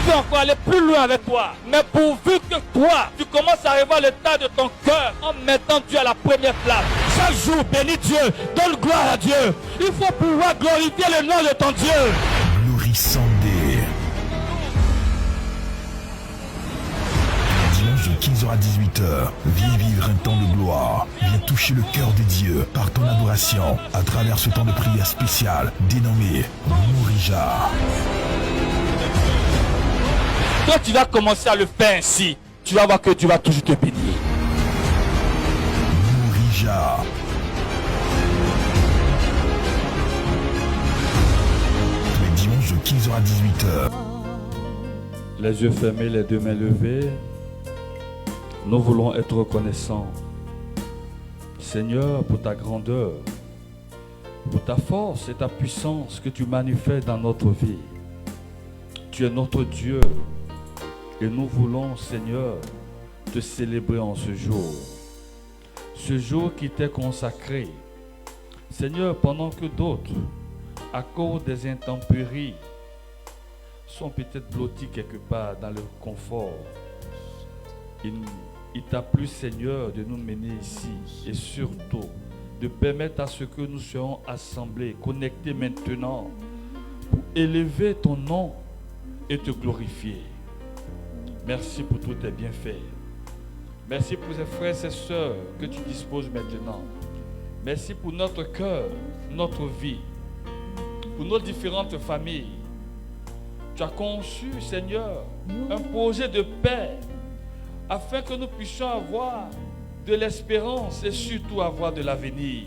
veut encore aller plus loin avec toi. Mais pourvu que toi, tu commences à arriver à l'état de ton cœur en mettant Dieu à la première place. Chaque jour, bénis Dieu, donne gloire à Dieu. Il faut pouvoir glorifier le nom de ton Dieu. Glory Sunday. Dimanche de 15h à 18h, viens vivre un temps de gloire. Viens toucher le cœur de Dieu par ton adoration à travers ce temps de prière spécial dénommé Morija. Quand tu vas commencer à le faire ainsi, tu vas voir que tu vas toujours te bénir. Morija. Tous les dimanches de 15h à 18h. Les yeux fermés, les deux mains levées. Nous voulons être reconnaissants, Seigneur, pour ta grandeur, pour ta force et ta puissance que tu manifestes dans notre vie. Tu es notre Dieu et nous voulons, Seigneur, te célébrer en ce jour qui t'est consacré. Seigneur, pendant que d'autres, à cause des intempéries, sont peut-être blottis quelque part dans le confort, il t'a plu, Seigneur, de nous mener ici et surtout de permettre à ce que nous soyons assemblés, connectés maintenant pour élever ton nom et te glorifier. Merci pour tous tes bienfaits. Merci pour ces frères et ces sœurs que tu disposes maintenant. Merci pour notre cœur, notre vie, pour nos différentes familles. Tu as conçu, Seigneur, un projet de paix afin que nous puissions avoir de l'espérance et surtout avoir de l'avenir.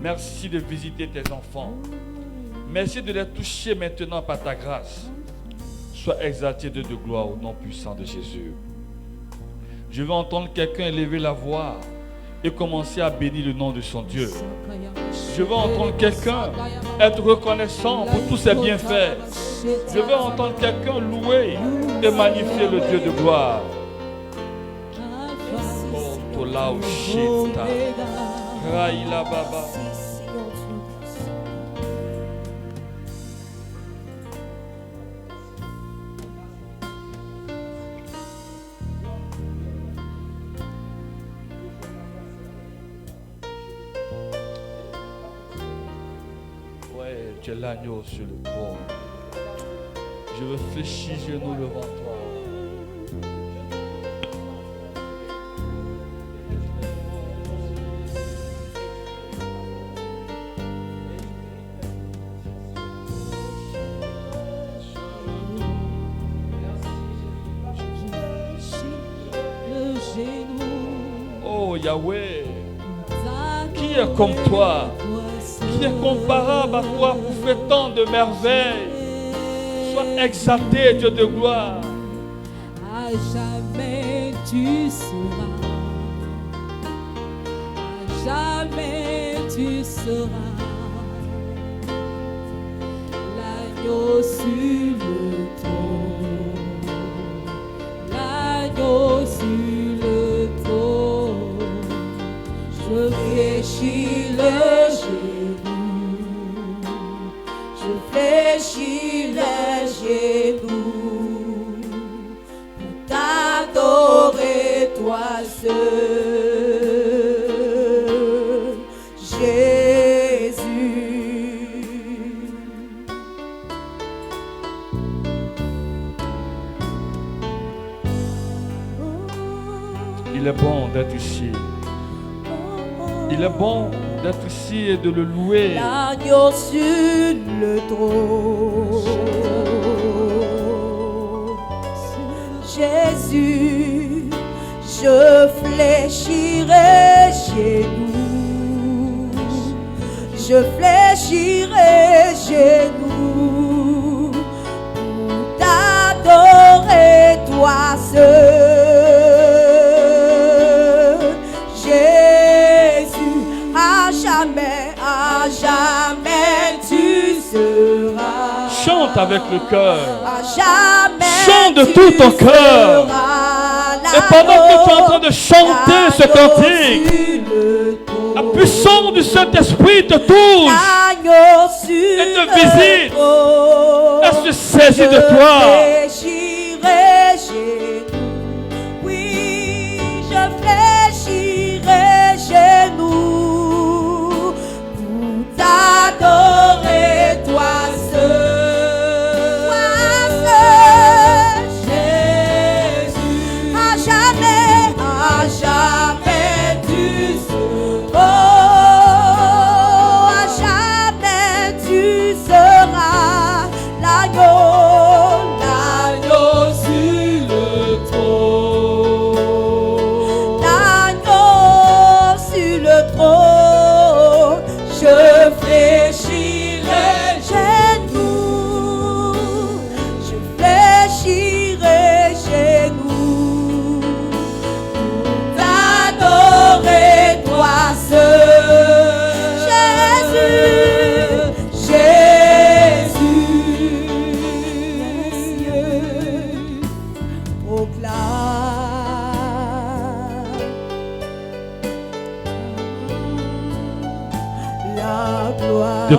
Merci de visiter tes enfants. Merci de les toucher maintenant par ta grâce. Sois exalté de gloire au nom puissant de Jésus. Je veux entendre quelqu'un élever la voix et commencer à bénir le nom de son Dieu. Je veux entendre quelqu'un être reconnaissant pour tous ses bienfaits. Je veux entendre quelqu'un louer et magnifier le Dieu de gloire. Laushita Raila Baba. Ouais, tu es l'agneau sur le trône. Je veux fléchir genoux devant toi. Yahweh, qui est comme toi, qui est comparable à toi pour faire tant de merveilles. Sois exalté, Dieu de gloire. À jamais tu seras, à jamais tu seras l'agneau sur le trône, l'agneau sur le trône. Je fléchis le genou, je fléchis le genou pour t'adorer toi seul, Jésus. Il est bon d'être ici. Il est bon d'être ici et de le louer. L'agneau sur le trône, Jésus, je fléchirai genoux, je fléchirai genoux pour t'adorer toi seul. À jamais tu seras. Chante avec le cœur. À jamais chante de tout ton cœur. Et pendant que tu es en train de chanter ce cantique, la puissance du Saint-Esprit te touche et te visite. Elle se saisit de toi.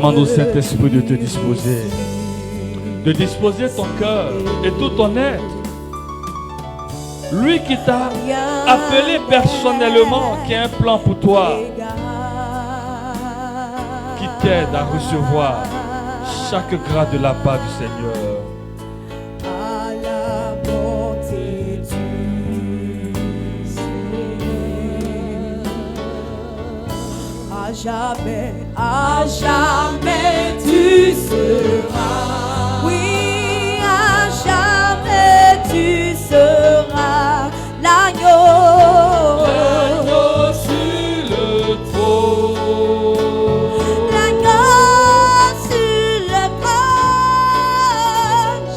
Demande au Saint-Esprit de te disposer. De disposer ton cœur et tout ton être. Lui qui t'a appelé personnellement, qui a un plan pour toi, qui t'aide à recevoir chaque grâce de la part du Seigneur. À la bonté du Seigneur. À jamais tu seras. Oui, à jamais tu seras l'agneau. L'agneau sur le trône. L'agneau sur le trône.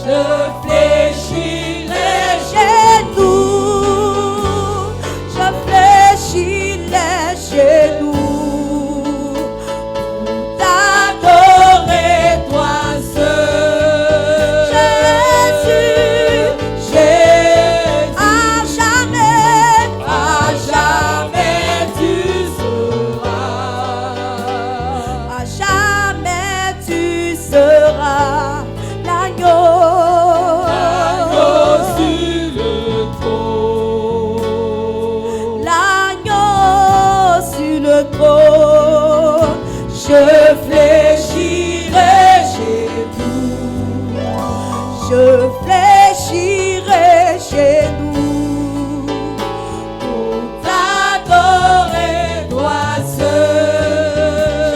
Je fléchirai genoux. Je fléchirai genoux. Je fléchirai genoux, je fléchirai genoux pour t'adorer, toi seul,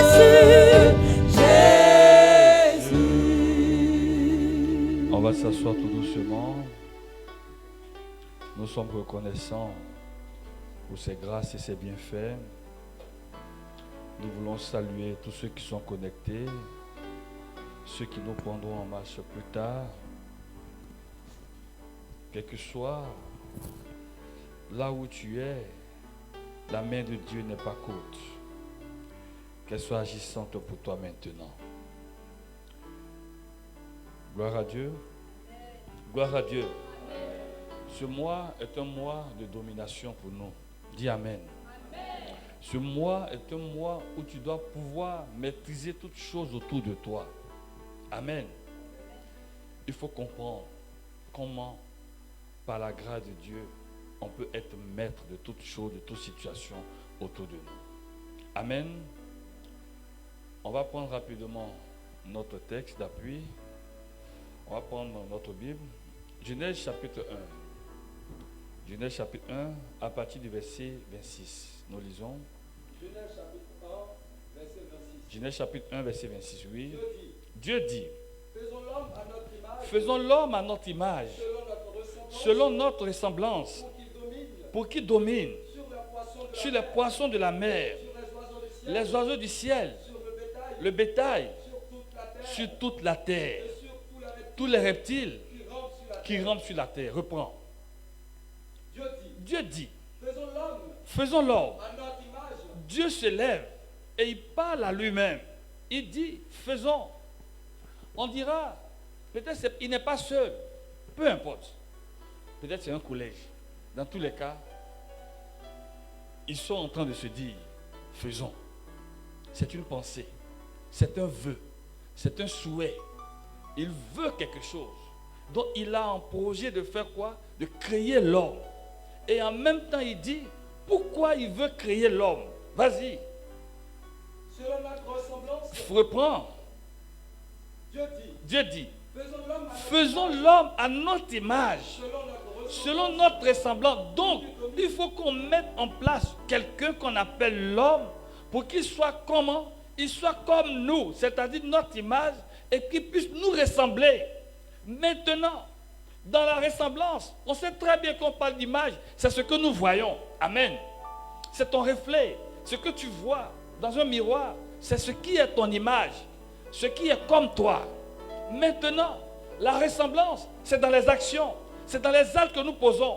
Jésus, Jésus. On va s'asseoir tout doucement. Nous sommes reconnaissants pour ses grâces et ses bienfaits. Nous voulons saluer tous ceux qui sont connectés, ceux qui nous prendront en marche plus tard. Quel que soit là où tu es, la main de Dieu n'est pas courte. Qu'elle soit agissante pour toi maintenant. Gloire à Dieu. Gloire à Dieu. Ce mois est un mois de domination pour nous. Dis Amen. Ce mois est un mois où tu dois pouvoir maîtriser toutes choses autour de toi. Amen. Il faut comprendre comment, par la grâce de Dieu, on peut être maître de toutes choses, de toute situation autour de nous. Amen. On va prendre rapidement notre texte d'appui. On va prendre notre Bible. Genèse chapitre 1. Genèse chapitre 1, à partir du verset 26. Nous lisons. Genèse chapitre 1, verset 26. Genèse chapitre 1, verset 26, oui. Dieu dit, faisons l'homme à notre image, selon notre ressemblance, pour qu'il domine sur les poissons de la mer, les oiseaux du ciel, le bétail, sur toute la terre, tous les reptiles qui rampent sur la terre. Reprends. Dieu dit, faisons l'homme. Dieu se lève et il parle à lui-même. Il dit, faisons. On dira, peut-être il n'est pas seul. Peu importe. Peut-être c'est un collège. Dans tous les cas, ils sont en train de se dire, faisons. C'est une pensée. C'est un vœu. C'est un souhait. Il veut quelque chose. Donc il a un projet de faire quoi? De créer l'homme. Et en même temps, il dit, pourquoi il veut créer l'homme? Vas-y. Selon notre ressemblance, Reprends. Dieu dit, faisons l'homme à notre image, selon notre ressemblance. Donc, il faut qu'on mette en place quelqu'un qu'on appelle l'homme pour qu'il soit comment? Il soit comme nous, c'est-à-dire notre image, et qu'il puisse nous ressembler. Maintenant, dans la ressemblance, on sait très bien qu'on parle d'image, c'est ce que nous voyons. Amen. C'est ton reflet. Ce que tu vois dans un miroir, c'est ce qui est ton image, ce qui est comme toi. Maintenant, la ressemblance, c'est dans les actions, c'est dans les actes que nous posons.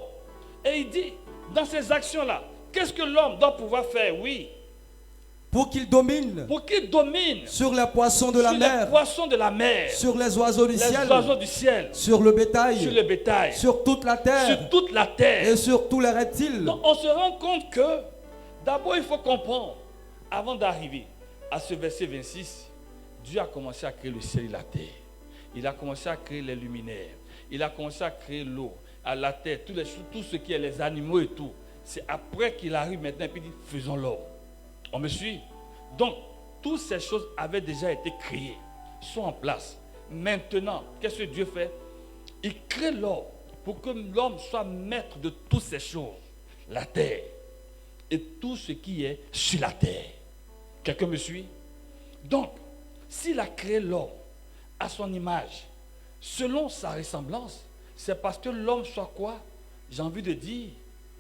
Et il dit, dans ces actions-là, qu'est-ce que l'homme doit pouvoir faire? Oui. pour qu'il domine sur les poissons de la mer, les poissons de la mer, sur les oiseaux du ciel, sur le bétail, sur toute la terre, et sur tous les reptiles. Donc on se rend compte que d'abord il faut comprendre, avant d'arriver à ce verset 26, Dieu a commencé à créer le ciel et la terre. Il a commencé à créer les luminaires. Il a commencé à créer l'eau, à la terre, tout ce qui est les animaux et tout. C'est après qu'il arrive maintenant et puis il dit, faisons l'homme. On me suit? Donc, toutes ces choses avaient déjà été créées, sont en place. Maintenant, qu'est-ce que Dieu fait? Il crée l'homme pour que l'homme soit maître de toutes ces choses. La terre et tout ce qui est sur la terre. Quelqu'un me suit? Donc, s'il a créé l'homme à son image, selon sa ressemblance, c'est parce que l'homme soit quoi? J'ai envie de dire,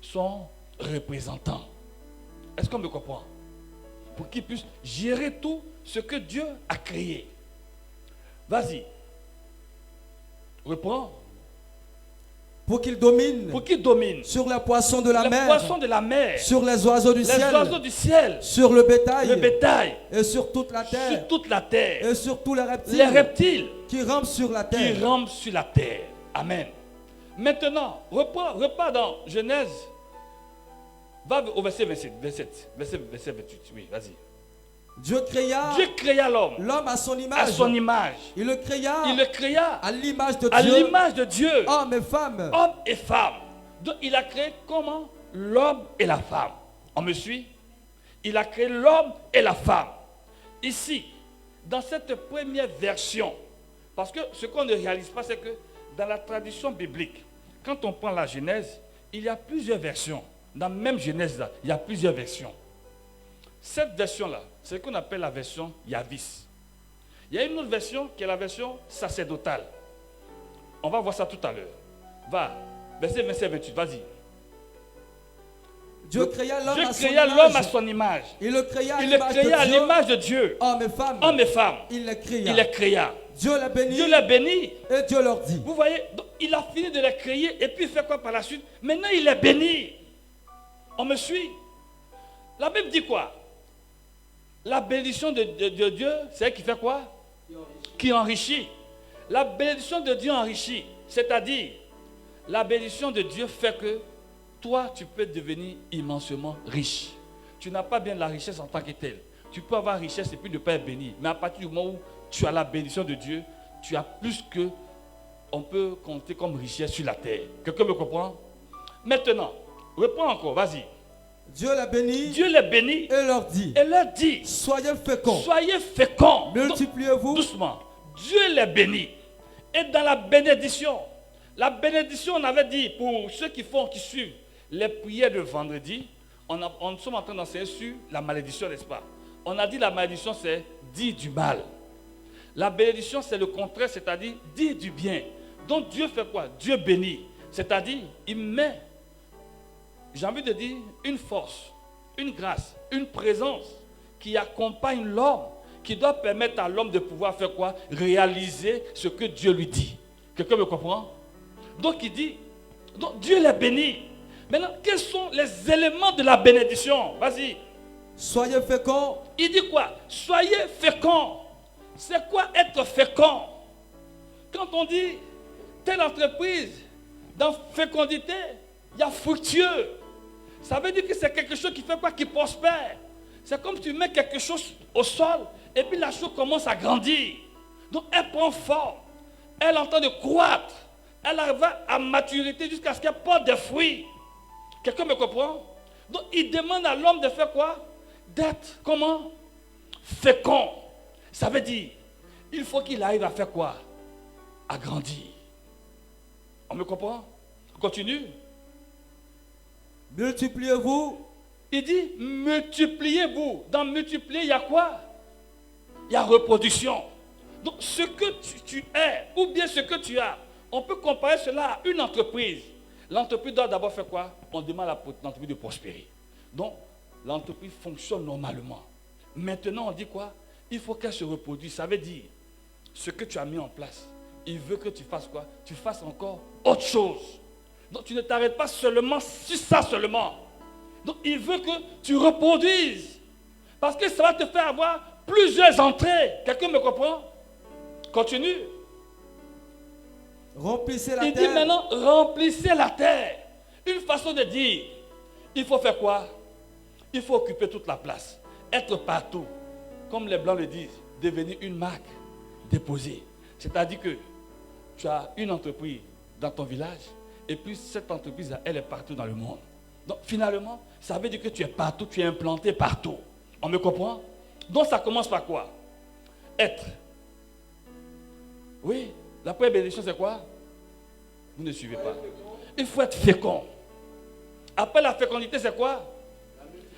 son représentant. Est-ce qu'on me comprend? Pour qu'il puisse gérer tout ce que Dieu a créé. Vas-y. Reprends. Pour qu'il domine. Pour qu'il domine. Sur les poissons de la mer. Les poissons de la mer. Sur les oiseaux du ciel. Les oiseaux du ciel. Sur le bétail. Le bétail. Et sur toute la terre. Sur toute la terre. Et sur tous les reptiles. Les reptiles. Qui rampent sur la terre. Qui rampent sur la terre. Amen. Maintenant, repars dans Genèse. Va au verset 27. Verset 28. Oui, vas-y. Dieu créa l'homme. L'homme à son image. À son image. Il le créa. À l'image de Dieu. À l'image de Dieu. Homme et femme. Homme et femme. Donc il a créé comment? L'homme et la femme. On me suit? Il a créé l'homme et la femme. Ici, dans cette première version, parce que ce qu'on ne réalise pas, c'est que dans la tradition biblique, quand on prend la Genèse, il y a plusieurs versions. Dans la même Genèse, là, il y a plusieurs versions. Cette version-là, c'est ce qu'on appelle la version Yavis. Il y a une autre version qui est la version sacerdotale. On va voir ça tout à l'heure. Va, verset 27-28, vas-y. Dieu créa l'homme à son image. Il le créa à l'image de Dieu. Hommes et femmes. Il les créa. Dieu les bénit. Et Dieu leur dit. Vous voyez, donc, il a fini de les créer et puis il fait quoi par la suite? Maintenant il les bénit. On me suit? La Bible dit quoi? La bénédiction de Dieu, c'est elle qui fait quoi? Qui enrichit. La bénédiction de Dieu enrichit. C'est-à-dire, la bénédiction de Dieu fait que toi, tu peux devenir immensément riche. Tu n'as pas bien la richesse en tant que telle. Tu peux avoir richesse et puis ne pas être béni. Mais à partir du moment où tu as la bénédiction de Dieu, tu as plus que on peut compter comme richesse sur la terre. Quelqu'un me comprend? Maintenant, reprends encore, vas-y. Dieu les bénit. Et leur dit. Soyez féconds. Multipliez-vous. Doucement. Dieu les bénit. Et dans la bénédiction, on avait dit pour ceux qui suivent les prières de vendredi, on sommes en train d'enseigner sur la malédiction, n'est-ce pas? On a dit la malédiction, c'est dire du mal. La bénédiction, c'est le contraire, c'est-à-dire dire du bien. Donc Dieu fait quoi? Dieu bénit. C'est-à-dire, il met, j'ai envie de dire, une force, une grâce, une présence qui accompagne l'homme, qui doit permettre à l'homme de pouvoir faire quoi? Réaliser ce que Dieu lui dit. Quelqu'un me comprend? Donc il dit, donc Dieu les bénit. Maintenant, quels sont les éléments de la bénédiction? Vas-y. Soyez féconds. Il dit quoi? Soyez féconds. C'est quoi être fécond? Quand on dit telle entreprise, dans fécondité, il y a fructueux. Ça veut dire que c'est quelque chose qui fait quoi? Qui prospère. C'est comme si tu mets quelque chose au sol et puis la chose commence à grandir. Donc elle prend forme. Elle est en train de croître. Elle arrive à maturité jusqu'à ce qu'elle porte des fruits. Quelqu'un me comprend? Donc il demande à l'homme de faire quoi? D'être comment? Fécond. Ça veut dire, il faut qu'il arrive à faire quoi? À grandir. On me comprend? Continue. Multipliez-vous. Il dit, multipliez-vous. Dans multiplier, il y a quoi? Il y a reproduction. Donc, ce que tu es, ou bien ce que tu as, on peut comparer cela à une entreprise. L'entreprise doit d'abord faire quoi? On demande à l'entreprise de prospérer. Donc, l'entreprise fonctionne normalement. Maintenant, on dit quoi? Il faut qu'elle se reproduise. Ça veut dire, ce que tu as mis en place, il veut que tu fasses quoi? Tu fasses encore autre chose. Donc, tu ne t'arrêtes pas seulement sur ça seulement. Donc, il veut que tu reproduises. Parce que ça va te faire avoir plusieurs entrées. Quelqu'un me comprend? Continue. Remplissez la terre. Il dit maintenant, remplissez la terre. Une façon de dire, il faut faire quoi? Il faut occuper toute la place. Être partout. comme les Blancs le disent, devenir une marque déposée. C'est-à-dire que tu as une entreprise dans ton village et puis cette entreprise, elle est partout dans le monde. Donc finalement, ça veut dire que tu es partout, tu es implanté partout. On me comprend? Donc ça commence par quoi? Être. Oui, la première bénédiction c'est quoi? Vous ne suivez pas. Il faut être fécond. Après la fécondité c'est quoi?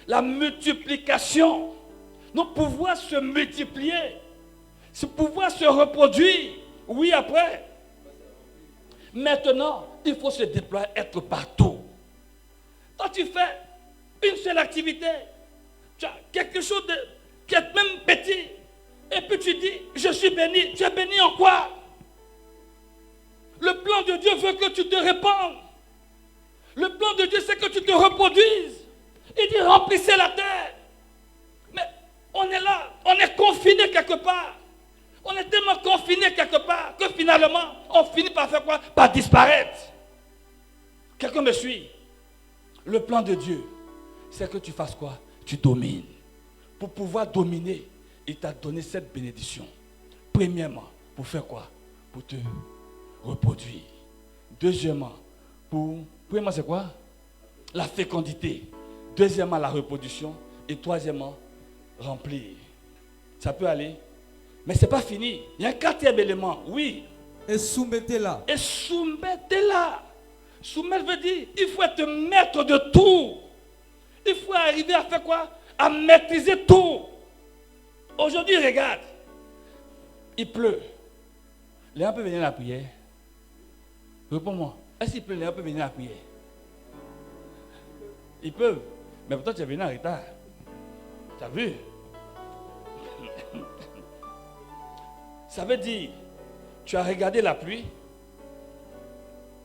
La multiplication. Donc pouvoir se multiplier, c'est pouvoir se reproduire. Oui, après. Maintenant, il faut se déployer, être partout. Quand tu fais une seule activité, tu as quelque chose qui est même petit, et puis tu dis, je suis béni. Tu es béni en quoi? Le plan de Dieu veut que tu te répandes. Le plan de Dieu, c'est que tu te reproduises. Il dit, remplissez la terre. Mais on est là, on est confiné quelque part. On est tellement confiné quelque part que finalement, on finit par faire quoi? Par disparaître. Quelqu'un me suit? Le plan de Dieu, c'est que tu fasses quoi? Tu domines. Pour pouvoir dominer, il t'a donné cette bénédiction. Premièrement, pour faire quoi? Pour te reproduire. Deuxièmement, premièrement, c'est quoi? La fécondité. Deuxièmement, la reproduction. Et troisièmement, remplir. Ça peut aller. Mais ce n'est pas fini. Il y a un quatrième élément. Oui. Et soumettez-la. Et soumettez-la. Soumettre veut dire, il faut être maître de tout. Il faut arriver à faire quoi? À maîtriser tout. Aujourd'hui, regarde. Il pleut. Les gens peuvent venir à la prière. Réponds-moi. Est-ce qu'il pleut? Les gens peuvent venir à la prière. Ils peuvent. Mais pourtant, tu es venu en retard. Tu as vu? Ça veut dire, tu as regardé la pluie.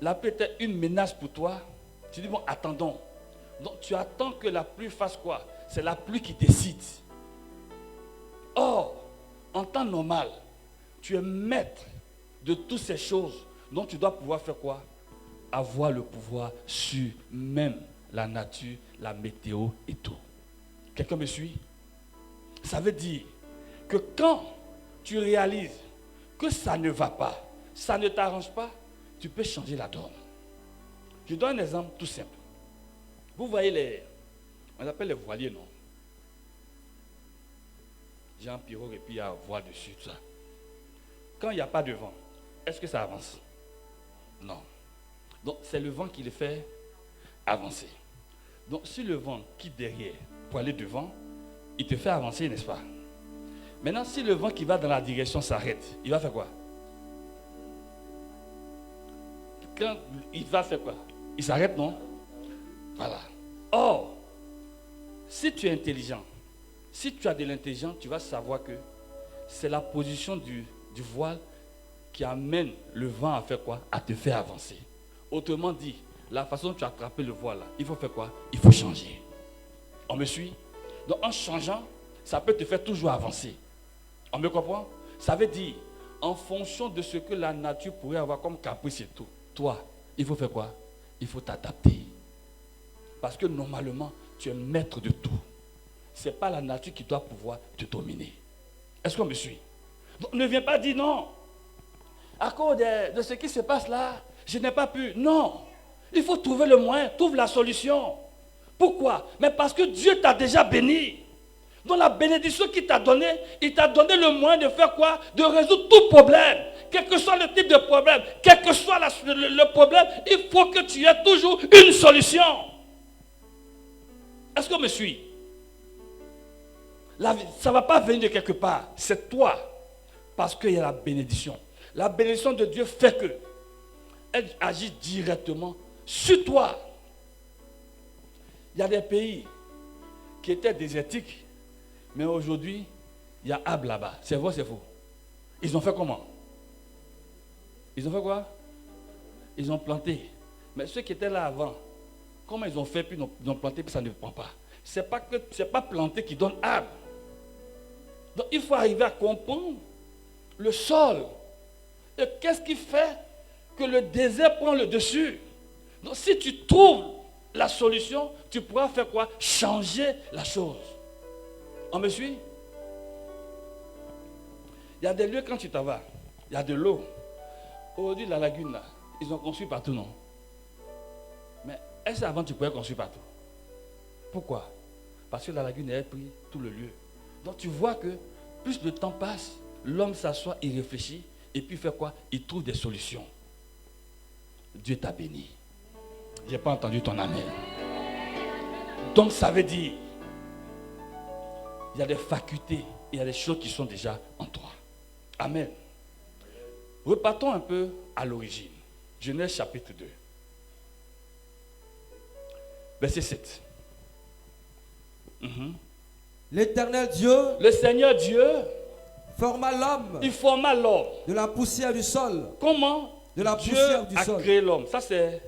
La pluie était une menace pour toi. Tu dis, bon, attendons. Donc, tu attends que la pluie fasse quoi? C'est la pluie qui décide. Or, en temps normal, tu es maître de toutes ces choses. Donc, tu dois pouvoir faire quoi? Avoir le pouvoir sur même la nature, la météo et tout. Quelqu'un me suit? Ça veut dire que quand tu réalises que ça ne va pas, ça ne t'arrange pas, tu peux changer la donne. Je donne un exemple tout simple. Vous voyez on appelle les voiliers, non? J'ai un pirogue et puis il y a un voile dessus, tout ça. Quand il n'y a pas de vent, est-ce que ça avance? Non. Donc c'est le vent qui le fait avancer. Donc si le vent quitte derrière pour aller devant, il te fait avancer, n'est-ce pas? Maintenant, si le vent qui va dans la direction s'arrête, il va faire quoi? Quand il va faire quoi? Il s'arrête, non? Voilà. Or, si tu es intelligent, si tu as de l'intelligence, tu vas savoir que c'est la position du voile qui amène le vent à faire quoi? À te faire avancer. Autrement dit, la façon dont tu as attrapé le voile, là, il faut faire quoi? Il faut changer. On me suit? Donc en changeant, ça peut te faire toujours avancer. On me comprend? Ça veut dire, en fonction de ce que la nature pourrait avoir comme caprice et tout, toi, il faut faire quoi? Il faut t'adapter. Parce que normalement, tu es maître de tout. Ce n'est pas la nature qui doit pouvoir te dominer. Est-ce qu'on me suit? Donc ne viens pas dire non. À cause de ce qui se passe là, je n'ai pas pu. Non. Il faut trouver le moyen, trouve la solution. Pourquoi? Mais parce que Dieu t'a déjà béni. Donc la bénédiction qu'il t'a donnée, il t'a donné le moyen de faire quoi? De résoudre tout problème. Quel que soit le type de problème, quel que soit le problème, il faut que tu aies toujours une solution. Est-ce qu'on me suit? Ça ne va pas venir de quelque part. C'est toi. Parce qu'il y a la bénédiction. La bénédiction de Dieu fait que elle agit directement sur toi. Il y a des pays qui étaient désertiques, mais aujourd'hui, il y a Ab là-bas. C'est vrai, c'est faux. Ils ont fait comment? Ils ont fait quoi? Ils ont planté. Mais ceux qui étaient là avant, comment ils ont fait, puis ils ont planté, puis ça ne prend pas. Ce n'est pas planter qui donne arbre. Donc il faut arriver à comprendre le sol. Et qu'est-ce qui fait que le désert prend le dessus? Donc si tu trouves la solution, tu pourras faire quoi? Changer la chose. On me suit? Il y a des lieux quand tu t'en vas, il y a de l'eau. Aujourd'hui, la lagune, là, ils ont construit partout, non? Mais est-ce qu'avant tu pouvais construire partout? Pourquoi? Parce que la lagune a pris tout le lieu. Donc tu vois que plus le temps passe, l'homme s'assoit, il réfléchit, et puis il fait quoi? Il trouve des solutions. Dieu t'a béni. Je n'ai pas entendu ton amen. Donc ça veut dire, il y a des facultés, il y a des choses qui sont déjà en toi. Amen. Repartons un peu à l'origine. Genèse chapitre 2. Verset 7. L'Éternel Dieu, le Seigneur Dieu, forma l'homme. Il forma l'homme de la poussière du sol. Comment de la Dieu poussière du sol a créé l'homme? Ça c'est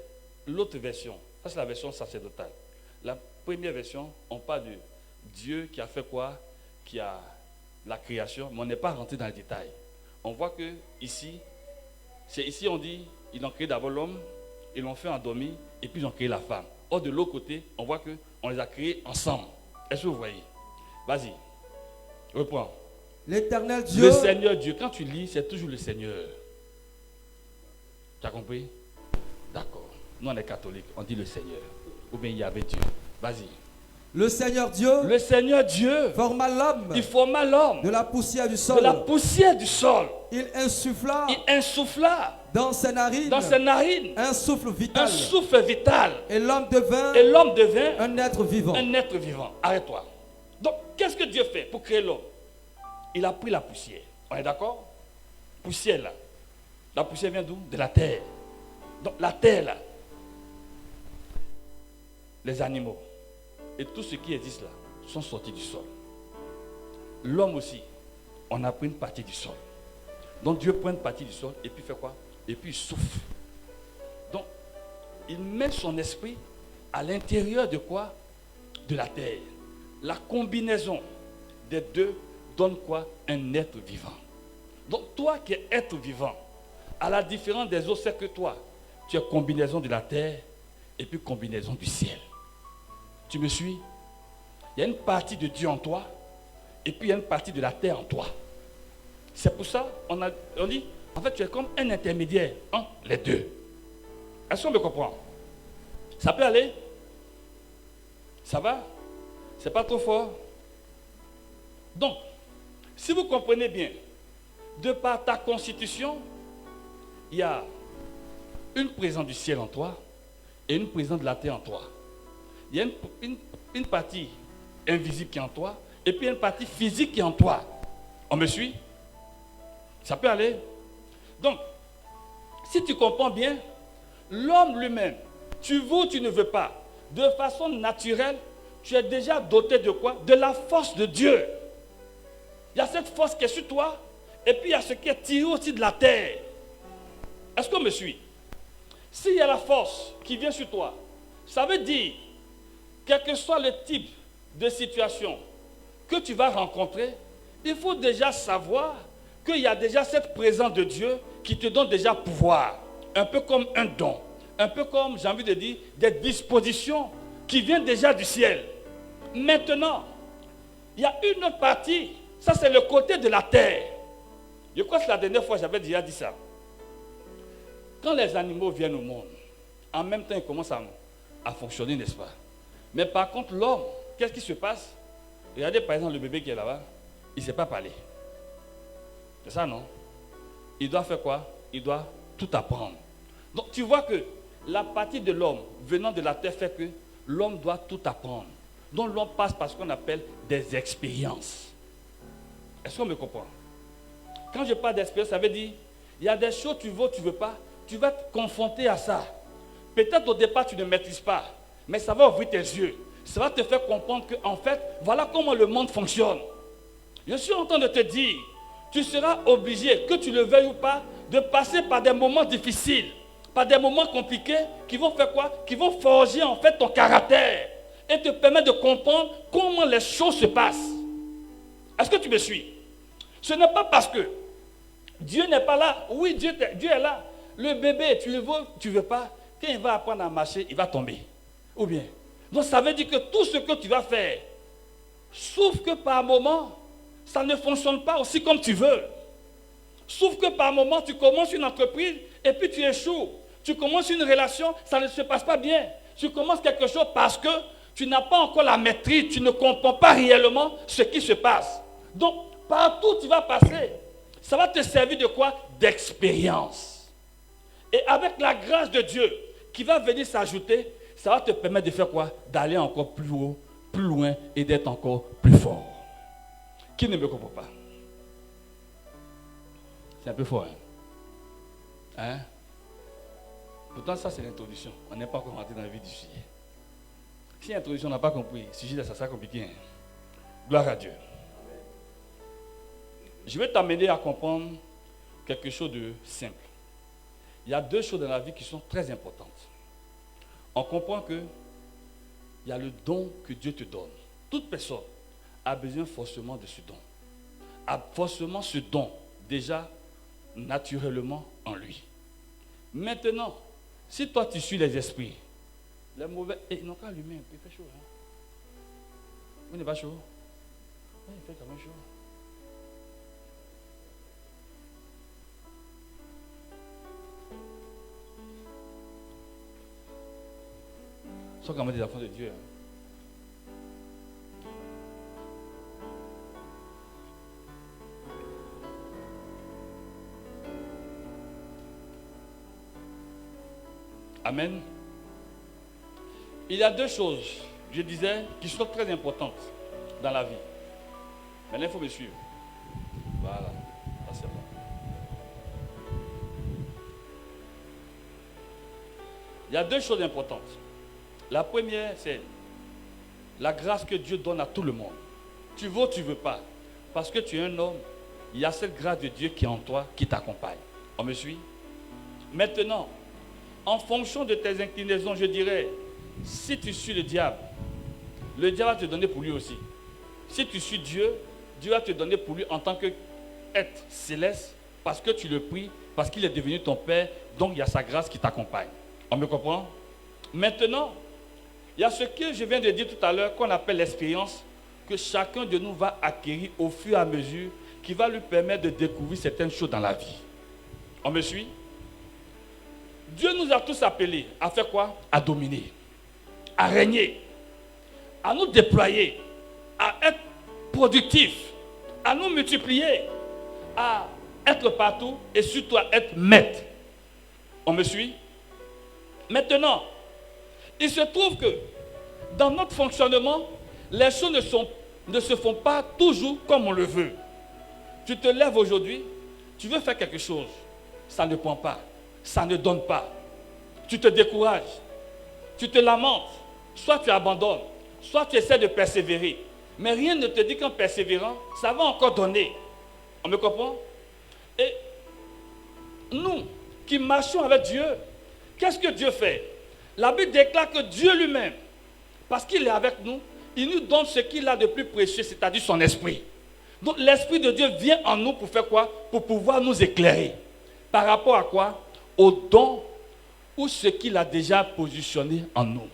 l'autre version. Ça c'est la version sacerdotale. La première version, on parle de Dieu qui a fait quoi? Qui a la création, mais on n'est pas rentré dans les détails. On voit que ici, on dit, ils ont créé d'abord l'homme, ils l'ont fait endormir, et puis ils ont créé la femme. Or de l'autre côté, on voit qu'on les a créés ensemble. Est-ce que vous voyez? Vas-y, reprends. L'Éternel Dieu. Le Seigneur Dieu, quand tu lis, c'est toujours le Seigneur. Tu as compris? D'accord. Nous on est catholiques, on dit le Seigneur. Ou bien il y avait Dieu. Vas-y. Le Seigneur Dieu. Le Seigneur Dieu. Forma l'homme. Il forma l'homme. De la poussière du sol. De la poussière du sol. Il insuffla. Il insuffla. Dans ses narines. Dans ses narines. Un souffle vital. Un souffle vital. Et l'homme devint. Et l'homme devint. Un être vivant. Un être vivant. Arrête-toi. Donc, qu'est-ce que Dieu fait pour créer l'homme? Il a pris la poussière. On est d'accord? Poussière là. La poussière vient d'où? De la terre. Donc, la terre là. Les animaux. Et tout ce qui existe là sont sortis du sol. L'homme aussi, on a pris une partie du sol. Donc Dieu prend une partie du sol et puis fait quoi? Et puis il souffle. Donc il met son esprit à l'intérieur de quoi? De la terre. La combinaison des deux donne quoi? Un être vivant. Donc toi qui es être vivant, à la différence des autres, c'est que toi, tu es combinaison de la terre et puis combinaison du ciel. Tu me suis? Il y a une partie de Dieu en toi et puis il y a une partie de la terre en toi. C'est pour ça on dit, en fait, tu es comme un intermédiaire entre les deux. Est-ce qu'on me comprend? Ça peut aller? Ça va? C'est pas trop fort? Donc, si vous comprenez bien, de par ta constitution, il y a une présence du ciel en toi et une présence de la terre en toi. Il y a une partie invisible qui est en toi et puis une partie physique qui est en toi. On me suit? Ça peut aller? Donc, si tu comprends bien, l'homme lui-même, tu veux ou tu ne veux pas, de façon naturelle, tu es déjà doté de quoi? De la force de Dieu. Il y a cette force qui est sur toi et puis il y a ce qui est tiré aussi de la terre. Est-ce qu'on me suit? S'il y a la force qui vient sur toi, ça veut dire, quel que soit le type de situation que tu vas rencontrer, il faut déjà savoir qu'il y a déjà cette présence de Dieu qui te donne déjà pouvoir. Un peu comme un don. Un peu comme, j'ai envie de dire, des dispositions qui viennent déjà du ciel. Maintenant, il y a une autre partie, ça c'est le côté de la terre. Je crois que la dernière fois j'avais déjà dit ça. Quand les animaux viennent au monde, en même temps ils commencent à fonctionner, n'est-ce pas? Mais par contre, l'homme, qu'est-ce qui se passe? Regardez par exemple le bébé qui est là-bas, il ne sait pas parler. C'est ça, non? Il doit faire quoi? Il doit tout apprendre. Donc tu vois que la partie de l'homme venant de la terre fait que l'homme doit tout apprendre. Donc l'homme passe par ce qu'on appelle des expériences. Est-ce qu'on me comprend? Quand je parle d'expérience, ça veut dire, il y a des choses tu veux, tu ne veux pas, tu vas te confronter à ça. Peut-être au départ tu ne maîtrises pas, mais ça va ouvrir tes yeux. Ça va te faire comprendre que, en fait, voilà comment le monde fonctionne. Je suis en train de te dire, tu seras obligé, que tu le veuilles ou pas, de passer par des moments difficiles, par des moments compliqués qui vont faire quoi? Qui vont forger en fait ton caractère et te permettre de comprendre comment les choses se passent. Est-ce que tu me suis? Ce n'est pas parce que Dieu n'est pas là. Oui, Dieu est là. Le bébé, tu le veux, tu ne veux pas. Quand il va apprendre à marcher, il va tomber. Ou bien. Donc ça veut dire que tout ce que tu vas faire, sauf que par moment, ça ne fonctionne pas aussi comme tu veux. Sauf que par moment, tu commences une entreprise et puis tu échoues. Tu commences une relation, ça ne se passe pas bien. Tu commences quelque chose parce que tu n'as pas encore la maîtrise, tu ne comprends pas réellement ce qui se passe. Donc, partout où tu vas passer, ça va te servir de quoi? D'expérience. Et avec la grâce de Dieu qui va venir s'ajouter, ça va te permettre de faire quoi? D'aller encore plus haut, plus loin et d'être encore plus fort. Qui ne me comprend pas? C'est un peu fort, hein? Pourtant, ça, c'est l'introduction. On n'est pas encore rentré dans la vie du sujet. Si l'introduction n'a pas compris, le sujet, ça sera compliqué. Hein? Gloire à Dieu. Je vais t'amener à comprendre quelque chose de simple. Il y a deux choses dans la vie qui sont très importantes. On comprend qu'il y a le don que Dieu te donne. Toute personne a besoin forcément de ce don. A forcément ce don, déjà, naturellement en lui. Maintenant, si toi tu suis les esprits, les mauvais, ils n'ont qu'à allumer un peu, il fait chaud. Hein? Vous n'êtes pas chaud? Oui, il fait quand même chaud. Ils sont quand même des enfants de Dieu. Hein? Amen. Il y a deux choses, je disais, qui sont très importantes dans la vie. Maintenant, il faut me suivre. Voilà. Ça, c'est bon. Il y a deux choses importantes. La première, c'est la grâce que Dieu donne à tout le monde. Tu veux ou tu ne veux pas. Parce que tu es un homme, il y a cette grâce de Dieu qui est en toi, qui t'accompagne. On me suit? Maintenant, en fonction de tes inclinaisons, je dirais, si tu suis le diable va te donner pour lui aussi. Si tu suis Dieu, Dieu va te donner pour lui en tant qu'être céleste, parce que tu le pries, parce qu'il est devenu ton Père, donc il y a sa grâce qui t'accompagne. On me comprend? Maintenant, il y a ce que je viens de dire tout à l'heure, qu'on appelle l'expérience, que chacun de nous va acquérir au fur et à mesure, qui va lui permettre de découvrir certaines choses dans la vie. On me suit? Dieu nous a tous appelés à faire quoi? À dominer, à régner, à nous déployer, à être productifs, à nous multiplier, à être partout et surtout à être maître. On me suit? Maintenant, il se trouve que dans notre fonctionnement, les choses ne se font pas toujours comme on le veut. Tu te lèves aujourd'hui, tu veux faire quelque chose, ça ne prend pas. Ça ne donne pas. Tu te décourages. Tu te lamentes. Soit tu abandonnes, soit tu essaies de persévérer. Mais rien ne te dit qu'en persévérant, ça va encore donner. On me comprend? Et nous qui marchons avec Dieu, qu'est-ce que Dieu fait? La Bible déclare que Dieu lui-même, parce qu'il est avec nous, il nous donne ce qu'il a de plus précieux, c'est-à-dire son esprit. Donc l'esprit de Dieu vient en nous pour faire quoi? Pour pouvoir nous éclairer. Par rapport à quoi? Au don ou ce qu'il a déjà positionné en nous.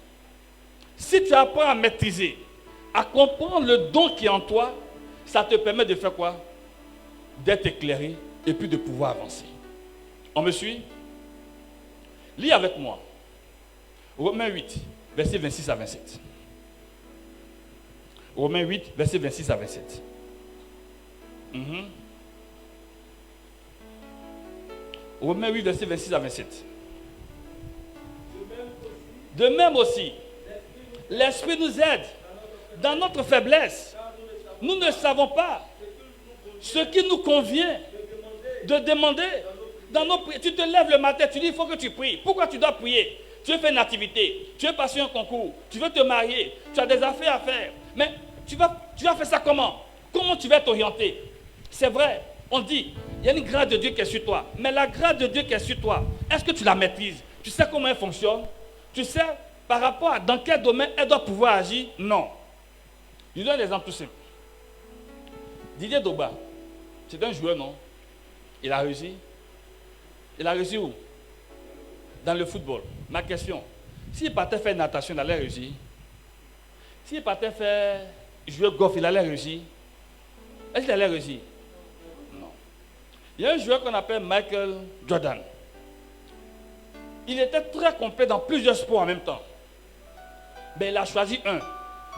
Si tu apprends à maîtriser, à comprendre le don qui est en toi, ça te permet de faire quoi? D'être éclairé et puis de pouvoir avancer. On me suit? Lis avec moi. Romains 8, versets 26 à 27. Romains 8, versets 26 à 27. Romains 8, versets 26 à 27. De même aussi, l'Esprit nous aide dans notre faiblesse. Nous ne savons pas ce qui nous convient de demander dans nos prières. Tu te lèves le matin, tu dis il faut que tu pries. Pourquoi tu dois prier? Tu veux faire une activité, tu veux passer un concours, tu veux te marier, tu as des affaires à faire. Mais tu vas faire ça comment? Comment tu vas t'orienter? C'est vrai, on dit, il y a une grâce de Dieu qui est sur toi. Mais la grâce de Dieu qui est sur toi, est-ce que tu la maîtrises? Tu sais comment elle fonctionne? Tu sais par rapport à dans quel domaine elle doit pouvoir agir? Non. Je donne un exemple tout simple. Didier Drogba, c'est un joueur, non? Il a réussi. Il a réussi où? Dans le football. Ma question, s'il partait faire natation, il allait réussir. S'il partait faire jouer golf, il allait réussir. Est-ce qu'il allait réussir? Non. Il y a un joueur qu'on appelle Michael Jordan. Il était très complet dans plusieurs sports en même temps. Mais il a choisi un.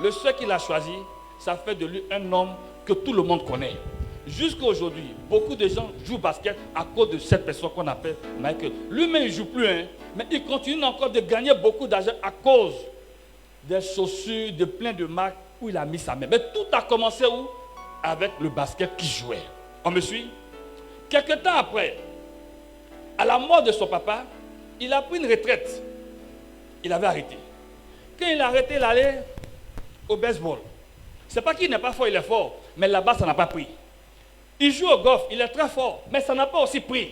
Le seul qu'il a choisi, ça fait de lui un homme que tout le monde connaît. Jusqu'à aujourd'hui, beaucoup de gens jouent au basket à cause de cette personne qu'on appelle Michael. Lui-même, il ne joue plus, hein, mais il continue encore de gagner beaucoup d'argent à cause des chaussures, de plein de marques où il a mis sa main. Mais tout a commencé où? Avec le basket qu'il jouait. On me suit? Quelque temps après, à la mort de son papa, il a pris une retraite. Il avait arrêté. Quand il a arrêté, il allait au baseball. C'est pas qu'il n'est pas fort, il est fort. Mais là-bas, ça n'a pas pris. Il joue au golf, il est très fort. Mais ça n'a pas aussi pris.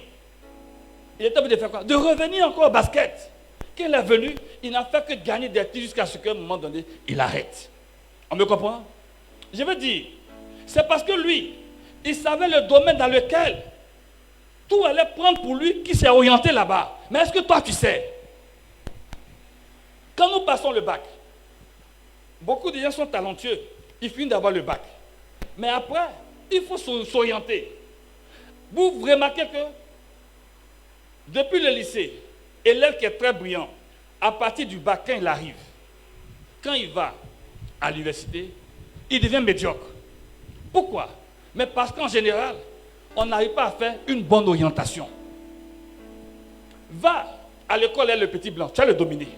Il était obligé de faire quoi? De revenir encore au basket. Quand il est venu, il n'a fait que gagner des titres jusqu'à ce qu'à un moment donné, il arrête. On me comprend? Je veux dire, c'est parce que lui, il savait le domaine dans lequel tout allait prendre pour lui qui s'est orienté là-bas. Mais est-ce que toi, tu sais? Quand nous passons le bac, beaucoup de gens sont talentueux. Ils finissent d'avoir le bac. Mais après, il faut s'orienter. Vous remarquez que depuis le lycée, l'élève qui est très brillant, à partir du bac, quand il arrive, quand il va à l'université, il devient médiocre. Pourquoi? Mais parce qu'en général, on n'arrive pas à faire une bonne orientation. Va à l'école, le petit blanc, tu vas le dominer.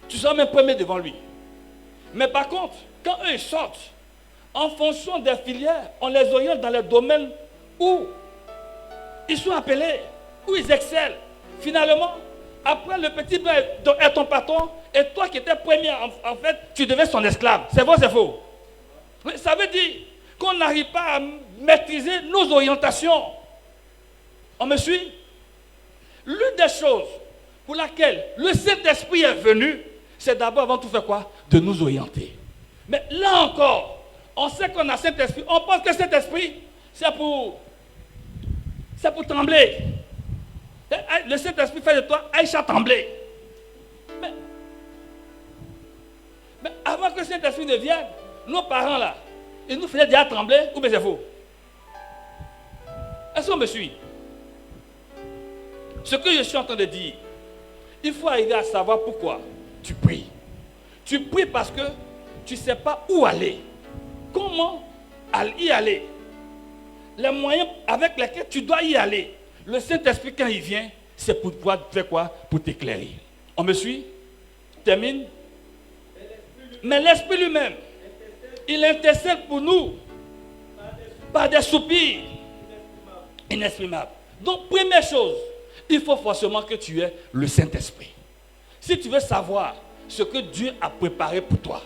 Tu seras même premier devant lui. Mais par contre, quand eux ils sortent, en fonction des filières, on les oriente dans les domaines où ils sont appelés, où ils excellent. Finalement, après le petit blanc est ton patron, et toi qui étais premier, en fait, tu deviens son esclave. C'est vrai, c'est faux? Ça veut dire qu'on n'arrive pas à maîtriser nos orientations. On me suit? L'une des choses pour laquelle le Saint-Esprit est venu, c'est d'abord avant tout faire quoi? De nous orienter. Mais là encore, on sait qu'on a Saint-Esprit. On pense que Saint-Esprit, c'est pour trembler. Le Saint-Esprit fait de toi Aïcha trembler. Mais avant que Saint-Esprit ne vienne, nos parents là, ils nous faisaient déjà trembler, ou bien c'est faux? Est-ce qu'on me suit? Ce que je suis en train de dire, il faut arriver à savoir pourquoi tu pries. Tu pries parce que tu ne sais pas où aller. Comment y aller? Les moyens avec lesquels tu dois y aller. Le Saint-Esprit, quand il vient, c'est pour pouvoir faire quoi? Pour t'éclairer. On me suit? Termine. Mais l'Esprit lui-même, il intercède pour nous par des soupirs inexprimables. Donc, première chose, il faut forcément que tu aies le Saint-Esprit. Si tu veux savoir ce que Dieu a préparé pour toi.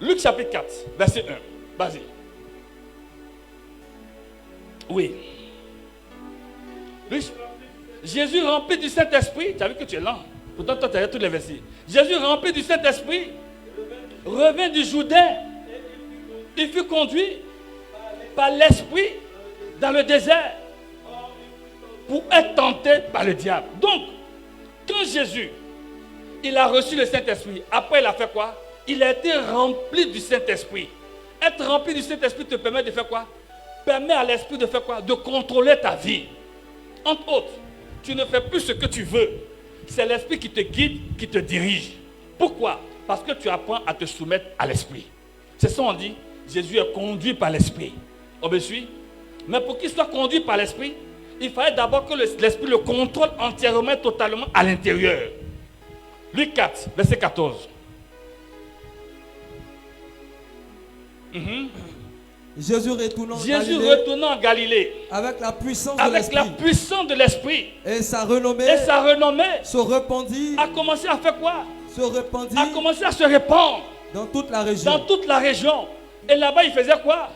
Luc chapitre 4, verset 1. Vas-y. Oui. Jésus rempli du Saint-Esprit. Tu as vu que tu es lent. Pourtant, toi, tu as tous les versets. Jésus rempli du Saint-Esprit revint du Jourdain. Il fut conduit par l'Esprit dans le désert pour être tenté par le diable. Donc, quand Jésus, il a reçu le Saint-Esprit, après il a fait quoi? Il a été rempli du Saint-Esprit. Être rempli du Saint-Esprit te permet de faire quoi? Permet à l'Esprit de faire quoi? De contrôler ta vie. Entre autres, tu ne fais plus ce que tu veux. C'est l'Esprit qui te guide, qui te dirige. Pourquoi? Parce que tu apprends à te soumettre à l'Esprit. C'est ça on dit, Jésus est conduit par l'Esprit. On me suit? Mais pour qu'il soit conduit par l'Esprit, il fallait d'abord que l'Esprit le contrôle entièrement, totalement à l'intérieur. Luc 4, verset 14. Jésus retournant en Galilée avec la puissance de l'Esprit. Et sa renommée se répandit. A commencé à faire quoi? A commencé à se répandre dans toute la région. Et là-bas, il faisait quoi?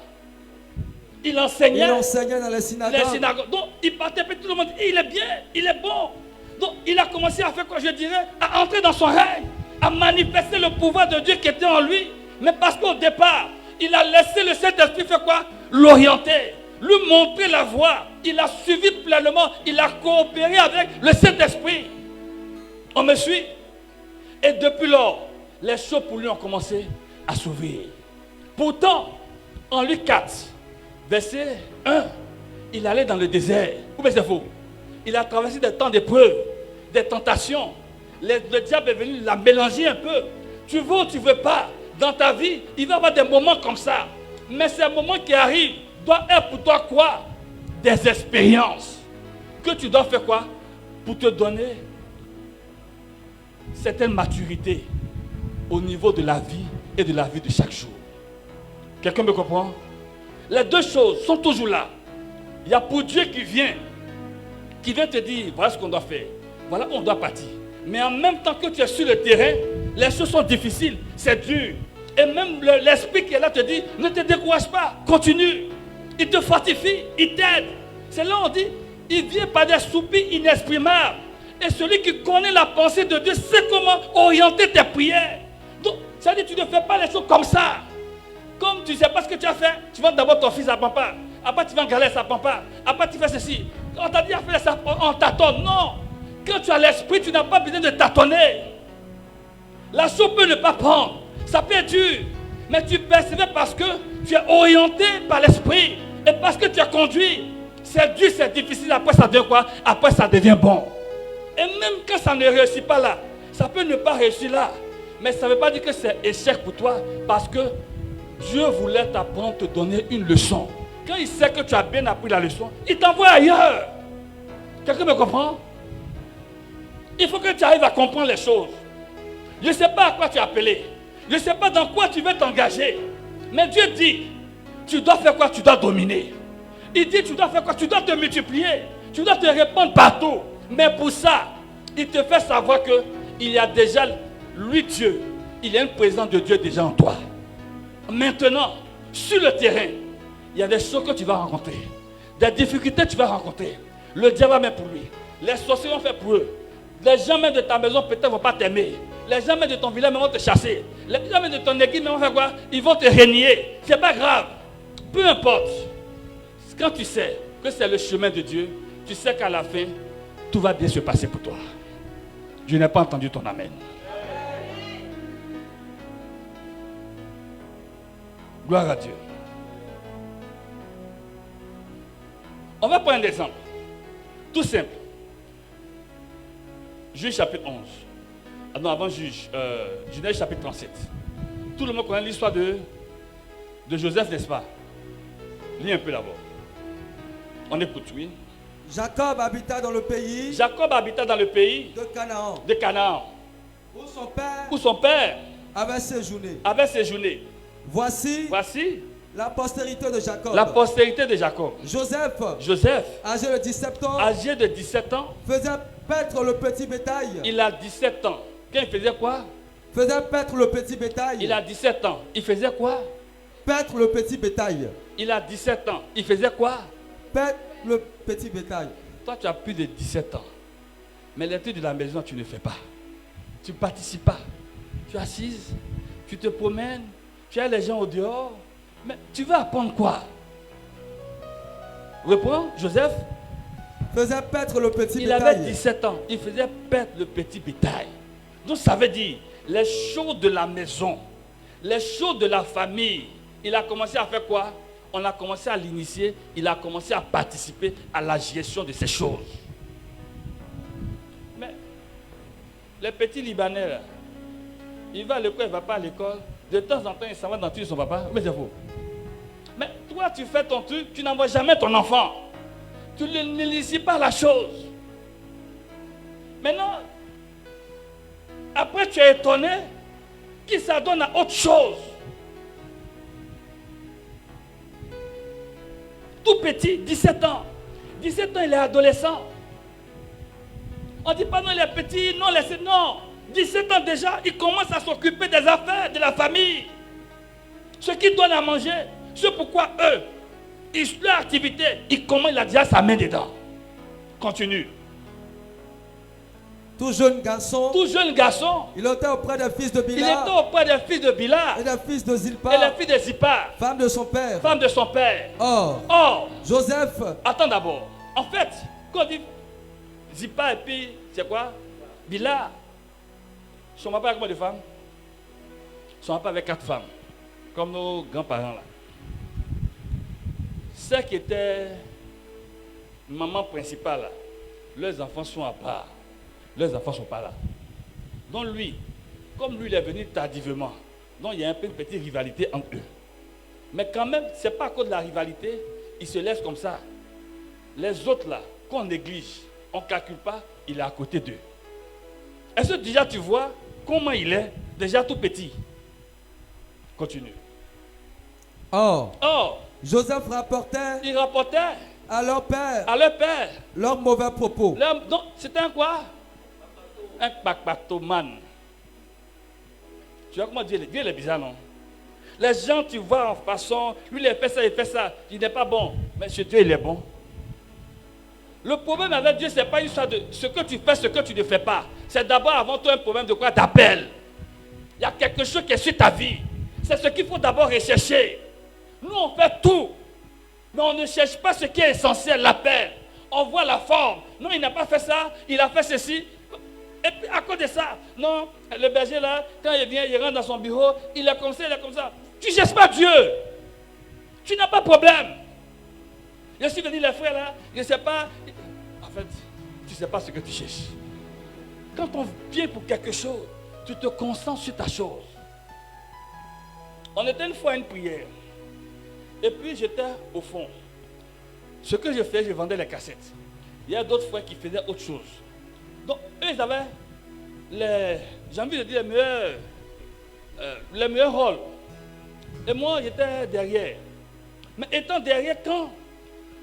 Il enseignait dans les synagogues. Donc, il partait, tout le monde dit, il est bien, il est bon. Donc, il a commencé à faire quoi? Je dirais, à entrer dans son règne, à manifester le pouvoir de Dieu qui était en lui. Mais parce qu'au départ, il a laissé le Saint-Esprit faire quoi? L'orienter, lui montrer la voie. Il a suivi pleinement, il a coopéré avec le Saint-Esprit. On me suit? Et depuis lors, les choses pour lui ont commencé à s'ouvrir. Pourtant, en Luc 4, verset 1, il allait dans le désert. Ou bien c'est faux? Il a traversé des temps d'épreuves, des tentations. Le diable est venu la mélanger un peu. Tu veux ou tu ne veux pas, dans ta vie, il va y avoir des moments comme ça. Mais ces moments qui arrivent doivent être pour toi quoi? Des expériences. Que tu dois faire quoi? Pour te donner certaine maturité au niveau de la vie et de la vie de chaque jour. Quelqu'un me comprend? Les deux choses sont toujours là. Il y a pour Dieu qui vient te dire, voilà ce qu'on doit faire, voilà où on doit partir. Mais en même temps que tu es sur le terrain, les choses sont difficiles, c'est dur. Et même l'esprit qui est là te dit, ne te décourage pas, continue. Il te fortifie, il t'aide. C'est là où on dit, il vient par des soupirs inexprimables. Et celui qui connaît la pensée de Dieu sait comment orienter tes prières. Donc, ça dit, tu ne fais pas les choses comme ça. Comme tu ne sais pas ce que tu as fait, tu vas d'abord ton fils à papa. Après, tu vas en galère à papa. Après, tu fais ceci. On t'a dit à faire ça, on tâtonne. Non. Quand tu as l'esprit, tu n'as pas besoin de tâtonner. La chose peut ne pas prendre. Ça peut être dur. Mais tu persévères parce que tu es orienté par l'esprit. Et parce que tu es conduit. C'est dur, c'est difficile. Après, ça devient quoi? Après, ça devient bon. Et même quand ça ne réussit pas là, ça peut ne pas réussir là. Mais ça ne veut pas dire que c'est échec pour toi. Parce que Dieu voulait t'apprendre, te donner une leçon. Quand il sait que tu as bien appris la leçon, il t'envoie ailleurs. Quelqu'un me comprend? Il faut que tu arrives à comprendre les choses. Je ne sais pas à quoi tu es appelé. Je ne sais pas dans quoi tu veux t'engager. Mais Dieu dit, tu dois faire quoi? Tu dois dominer. Il dit, tu dois faire quoi? Tu dois te multiplier. Tu dois te répandre partout. Mais pour ça, il te fait savoir qu'il y a déjà, lui Dieu, il y a une présence de Dieu déjà en toi. Maintenant, sur le terrain, il y a des choses que tu vas rencontrer. Des difficultés que tu vas rencontrer. Le diable va mettre pour lui. Les sorciers vont faire pour eux. Les gens même de ta maison peut-être ne vont pas t'aimer. Les gens même de ton village vont te chasser. Les gens même de ton église vont faire quoi? Ils vont te régner. C'est pas grave. Peu importe. Quand tu sais que c'est le chemin de Dieu, tu sais qu'à la fin, tout va bien se passer pour toi. Je n'ai pas entendu ton amen. Gloire à Dieu. On va prendre un exemple. Tout simple. Juge chapitre 11. Ah non, avant Juge. Genèse chapitre 37. Tout le monde connaît l'histoire de Joseph, n'est-ce pas? Lis un peu d'abord. On écoute, oui. Jacob habita dans le pays. Jacob habita dans le pays de Canaan. De Canaan. Où son père avait séjourné. Voici la postérité de Jacob. La postérité de Jacob. Joseph, âgé de 17 ans, faisait paître le petit bétail. Il a 17 ans. Quand il faisait quoi? Faisait paître le petit bétail. Il a 17 ans. Il faisait quoi? Paître le petit bétail. Il a 17 ans. Il faisait quoi? Paître le petit bétail. Toi, tu as plus de 17 ans. Mais l'étude de la maison, tu ne fais pas. Tu ne participes pas. Tu es assise, tu te promènes, tu as les gens au dehors. Mais tu vas apprendre quoi? Reprends, Joseph. Faisait paître le petit bétail. Il avait 17 ans. Il faisait paître le petit bétail. Donc ça veut dire, les choses de la maison, les choses de la famille, il a commencé à faire quoi? On a commencé à l'initier, il a commencé à participer à la gestion de ces choses. Mais les petits Libanais, là, il va à l'école, il ne va pas à l'école. De temps en temps, il s'en va dans son papa. Mais c'est faux. Mais toi, tu fais ton truc, tu n'envoies jamais ton enfant. Tu n'inities pas la chose. Maintenant, après tu es étonné qu'il s'adonne à autre chose. Tout petit, 17 ans. 17 ans, il est adolescent. On ne dit pas non, il est petit, non, laissez, non. 17 ans déjà, il commence à s'occuper des affaires de la famille. Ce qu'ils donnent à manger, c'est pourquoi eux, leur activité, il a déjà sa main dedans. Continue. Tout jeune garçon. Il était auprès des fils de Bila. Et des fils de Zilpa. Et les filles de Zilpa. Femme de son père. Or, Joseph. Attends d'abord. En fait, quand on dit Zilpa et puis, c'est quoi? Bila. Son papa avec combien de femmes? Son papa avec 4 femmes. Comme nos grands-parents là. Celle qui était maman principale, là, leurs enfants sont à part. Leurs enfants ne sont pas là. Donc lui, comme lui il est venu tardivement, donc il y a un peu une petite rivalité entre eux. Mais quand même, ce n'est pas à cause de la rivalité, ils se laissent comme ça. Les autres là, qu'on néglige, on ne calcule pas, il est à côté d'eux. Est-ce que déjà tu vois comment il est, déjà tout petit? Continue. Or, Joseph rapportait, il rapportait à leur père, leurs mauvais propos. Donc, c'était un quoi? Un pakpatomane. Tu vois comment Dieu est bizarre, non? Les gens, tu vois en façon, lui il fait ça, il n'est pas bon. Mais chez Dieu, il est bon. Le problème avec Dieu, ce n'est pas une histoire de ce que tu fais, ce que tu ne fais pas. C'est d'abord avant tout un problème de quoi? D'appel. Il y a quelque chose qui est sur ta vie. C'est ce qu'il faut d'abord rechercher. Nous, on fait tout. Mais on ne cherche pas ce qui est essentiel, l'appel. On voit la forme. Non, il n'a pas fait ça, il a fait ceci. Et puis à cause de ça, non, le berger là, quand il vient, il rentre dans son bureau, il est comme ça, il est comme ça. Tu ne cherches pas Dieu. Tu n'as pas de problème. Je suis venu les frères là, je ne sais pas. En fait, tu ne sais pas ce que tu cherches. Quand on vient pour quelque chose, tu te concentres sur ta chose. On était une fois à une prière. Et puis j'étais au fond. Ce que je faisais, je vendais les cassettes. Il y a d'autres frères qui faisaient autre chose. Donc eux, ils avaient j'ai envie de dire les meilleurs rôles. Et moi, j'étais derrière. Mais étant derrière, quand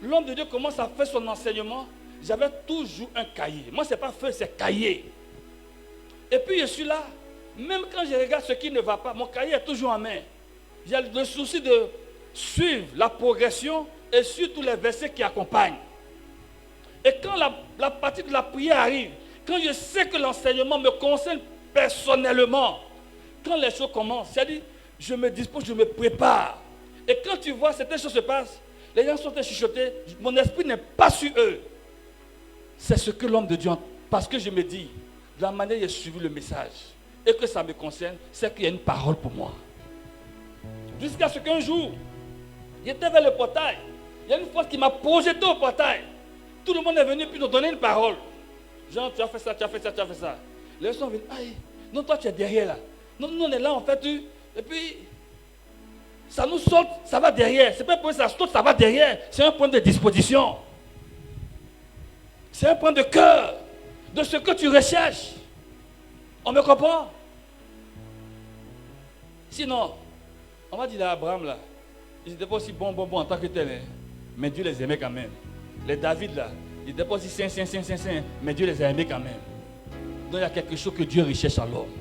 l'homme de Dieu commence à faire son enseignement, j'avais toujours un cahier. Moi, ce n'est pas feu, c'est cahier. Et puis je suis là. Même quand je regarde ce qui ne va pas, mon cahier est toujours en main. J'ai le souci de suivre la progression et surtout les versets qui accompagnent. Et quand la partie de la prière arrive, quand je sais que l'enseignement me concerne personnellement, quand les choses commencent, c'est-à-dire, je me dispose, je me prépare. Et quand tu vois certaines choses se passent, les gens sont chuchotés, mon esprit n'est pas sur eux. C'est ce que l'homme de Dieu, parce que je me dis, de la manière dont j'ai suivi le message, et que ça me concerne, c'est qu'il y a une parole pour moi. Jusqu'à ce qu'un jour, j'étais vers le portail. Il y a une fois qui m'a projeté au portail. Tout le monde est venu puis nous donner une parole. Jean, tu as fait ça, tu as fait ça, tu as fait ça. Les gens sont venus. Aïe, non, toi tu es derrière là. Non, nous on est là en fait. Et puis, ça nous saute, ça va derrière. C'est pas pour ça saute, ça va derrière. C'est un point de disposition. C'est un point de cœur de ce que tu recherches. On me comprend? Sinon, on va dire à Abraham là, ils n'étaient pas aussi bons en tant que tel, hein. Mais Dieu les aimait quand même. Les David là, ils n'étaient pas aussi saints, mais Dieu les a aimés quand même. Donc il y a quelque chose que Dieu recherche à l'homme.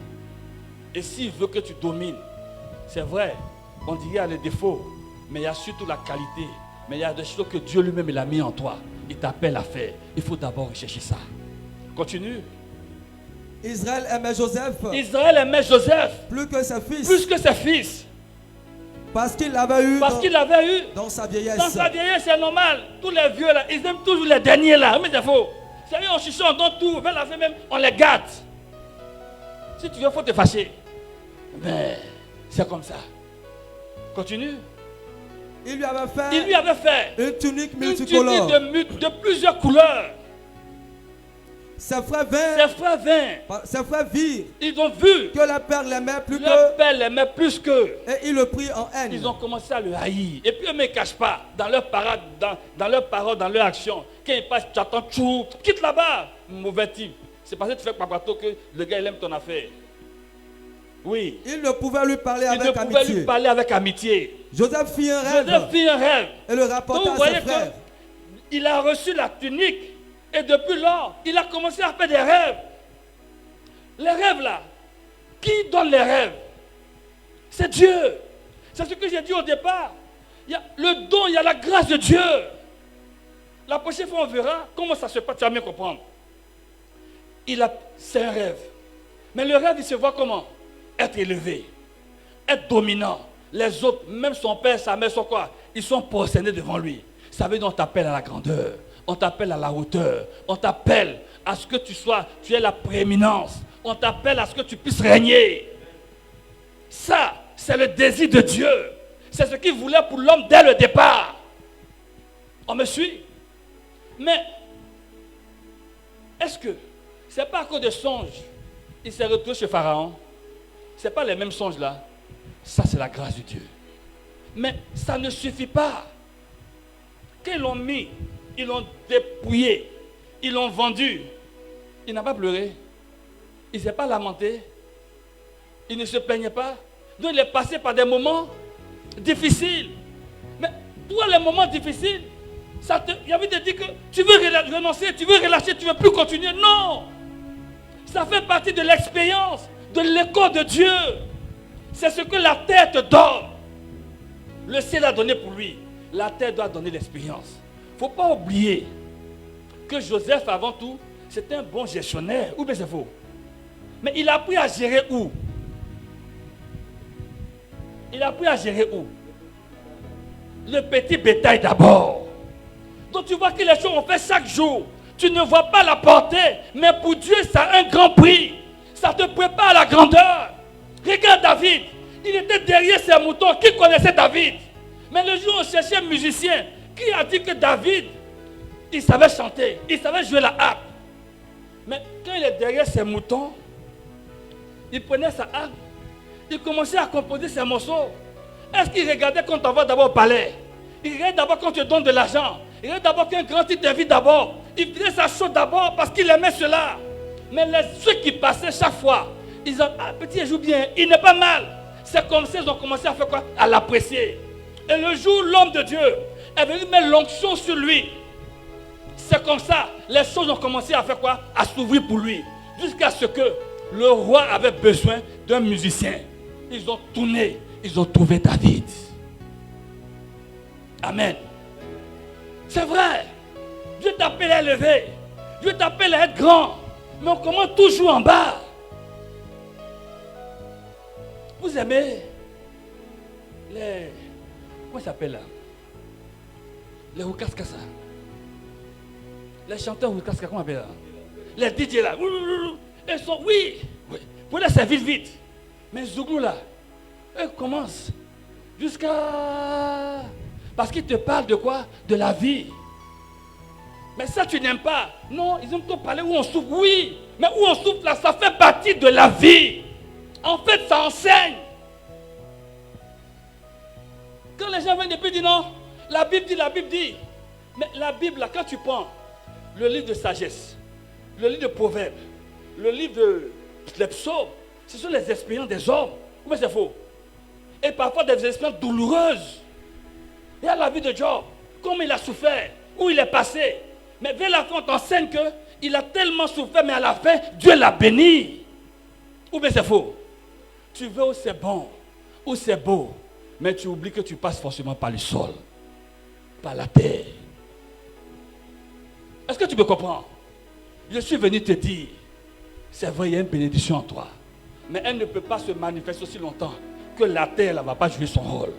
Et s'il veut que tu domines, c'est vrai, on dit qu'il y a les défauts, mais il y a surtout la qualité. Mais il y a des choses que Dieu lui-même il a mis en toi. Il t'appelle à faire. Il faut d'abord rechercher ça. Continue. Israël aimait Joseph. Israël aimait Joseph. Plus que ses fils. Plus que ses fils. Parce qu'il l'avait eu. Dans sa vieillesse. Dans sa vieillesse, c'est normal. Tous les vieux là, ils aiment toujours les derniers là. Mais c'est faux. C'est vrai, on chuchote, on donne tout. Vers la fin même, on les gâte. Si tu veux, il faut te fâcher. Mais c'est comme ça. Continue. Il lui avait fait une tunique multicolore. De plusieurs couleurs. Ses frères virent. Ils ont vu que le père l'aimait plus qu'eux. Et ils le prirent en haine. Ils ont commencé à le haïr. Et puis eux ne cachent pas dans leurs paroles, dans leurs actions. Quand ils passent, tu attends, quitte là-bas. Mauvais type. C'est parce que tu fais papato que le gars il aime ton affaire. Oui. Il ne pouvait lui parler avec amitié. Joseph fit un rêve. Et le rapporta à ses frères. Il a reçu la tunique. Et depuis lors, il a commencé à faire des rêves. Les rêves là, qui donne les rêves? C'est Dieu. C'est ce que j'ai dit au départ. Il y a le don, il y a la grâce de Dieu. La prochaine fois, on verra comment ça se passe, tu vas mieux comprendre. C'est un rêve. Mais le rêve, il se voit comment? Être élevé, être dominant. Les autres, même son père, sa mère, sont quoi? Ils sont prosternés devant lui. Ça veut dire qu'on t'appelle à la grandeur. On t'appelle à la hauteur. On t'appelle à ce que tu aies la prééminence. On t'appelle à ce que tu puisses régner. Ça, c'est le désir de Dieu. C'est ce qu'il voulait pour l'homme dès le départ. On me suit? Mais, est-ce que ce n'est pas à cause de songes il s'est retrouvé chez Pharaon? Ce n'est pas les mêmes songes là. Ça, c'est la grâce de Dieu. Mais ça ne suffit pas. Quand ils l'ont mis, ils l'ont dépouillé, ils l'ont vendu. Il n'a pas pleuré. Il ne s'est pas lamenté. Il ne se plaignait pas. Donc il est passé par des moments difficiles. Mais toi, les moments difficiles, il y avait de dire que tu veux renoncer, tu veux relâcher, tu ne veux plus continuer. Non! Ça fait partie de l'expérience, de l'école de Dieu. C'est ce que la terre te donne. Le ciel a donné pour lui. La terre doit donner l'expérience. Il ne faut pas oublier que Joseph, avant tout, c'était un bon gestionnaire. Ou bien c'est faux? Mais il a appris à gérer où? Il a appris à gérer où? Le petit bétail d'abord. Donc tu vois que les choses on fait chaque jour. Tu ne vois pas la portée, mais pour Dieu, ça a un grand prix. Ça te prépare à la grandeur. Regarde David. Il était derrière ses moutons. Qui connaissait David? Mais le jour où on cherchait un musicien, qui a dit que David, il savait chanter, il savait jouer la harpe. Mais quand il est derrière ses moutons, il prenait sa harpe, il commençait à composer ses morceaux. Est-ce qu'il regardait quand on t'envoie d'abord au palais? Il regardait d'abord quand tu donnes de l'argent. Il regardait d'abord qu'un grand il t'invite d'abord. Il faisait sa chose d'abord parce qu'il aimait cela. Mais ceux qui passaient chaque fois, ils disaient, ah petit, il joue bien, il n'est pas mal. C'est comme ça qu'ils ont commencé à faire quoi? À l'apprécier. Et le jour où l'homme de Dieu est venu mettre l'onction sur lui, c'est comme ça, les choses ont commencé à faire quoi? À s'ouvrir pour lui. Jusqu'à ce que le roi avait besoin d'un musicien. Ils ont tourné, ils ont trouvé David. Amen. C'est vrai. Dieu t'appelle à élever. Dieu t'appelle à être grand. Mais on commence toujours en bas. Vous aimez les... Comment ça s'appelle là? Les Rukaskasa. Les chanteurs Rukaskasa, comment on appelle là? Les DJ là. Ils sont, oui. Pour les servir vite. Mais Zouglou là, eux commencent jusqu'à... Parce qu'ils te parlent de quoi? De la vie. Mais ça tu n'aimes pas. Non, ils ont plutôt parlé où on souffre. Oui, mais où on souffre là, ça fait partie de la vie. En fait, ça enseigne. Quand les gens viennent et puis disent non, la Bible dit. Mais la Bible là, quand tu prends le livre de sagesse, le livre de proverbes, le livre des psaumes, ce sont les expériences des hommes. Ou bien c'est faux? Et parfois des expériences douloureuses. Il y a la vie de Job, comment il a souffert, où il est passé. Mais vers la fin, on t'enseigne qu'il a tellement souffert, mais à la fin, Dieu l'a béni. Ou bien c'est faux? Tu veux où c'est bon, où c'est beau, mais tu oublies que tu passes forcément par le sol, par la terre. Est-ce que tu me comprends? Je suis venu te dire, c'est vrai, il y a une bénédiction en toi, mais elle ne peut pas se manifester aussi longtemps que la terre ne va pas jouer son rôle.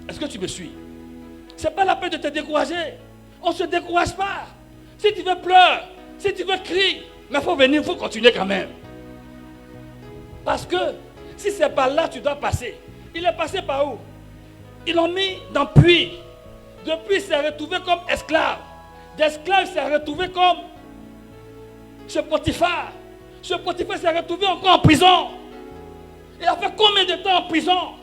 Est-ce que tu me suis? Ce n'est pas la peine de te décourager. On ne se décourage pas. Si tu veux pleurer, si tu veux crier, mais il faut venir, il faut continuer quand même. Parce que si c'est par là tu dois passer. Il est passé par où? Ils l'ont mis dans puits. Depuis, il s'est retrouvé comme esclave. D'esclave, il s'est retrouvé comme chez Potiphar. Chez Potiphar, il s'est retrouvé encore en prison. Il a fait combien de temps en prison?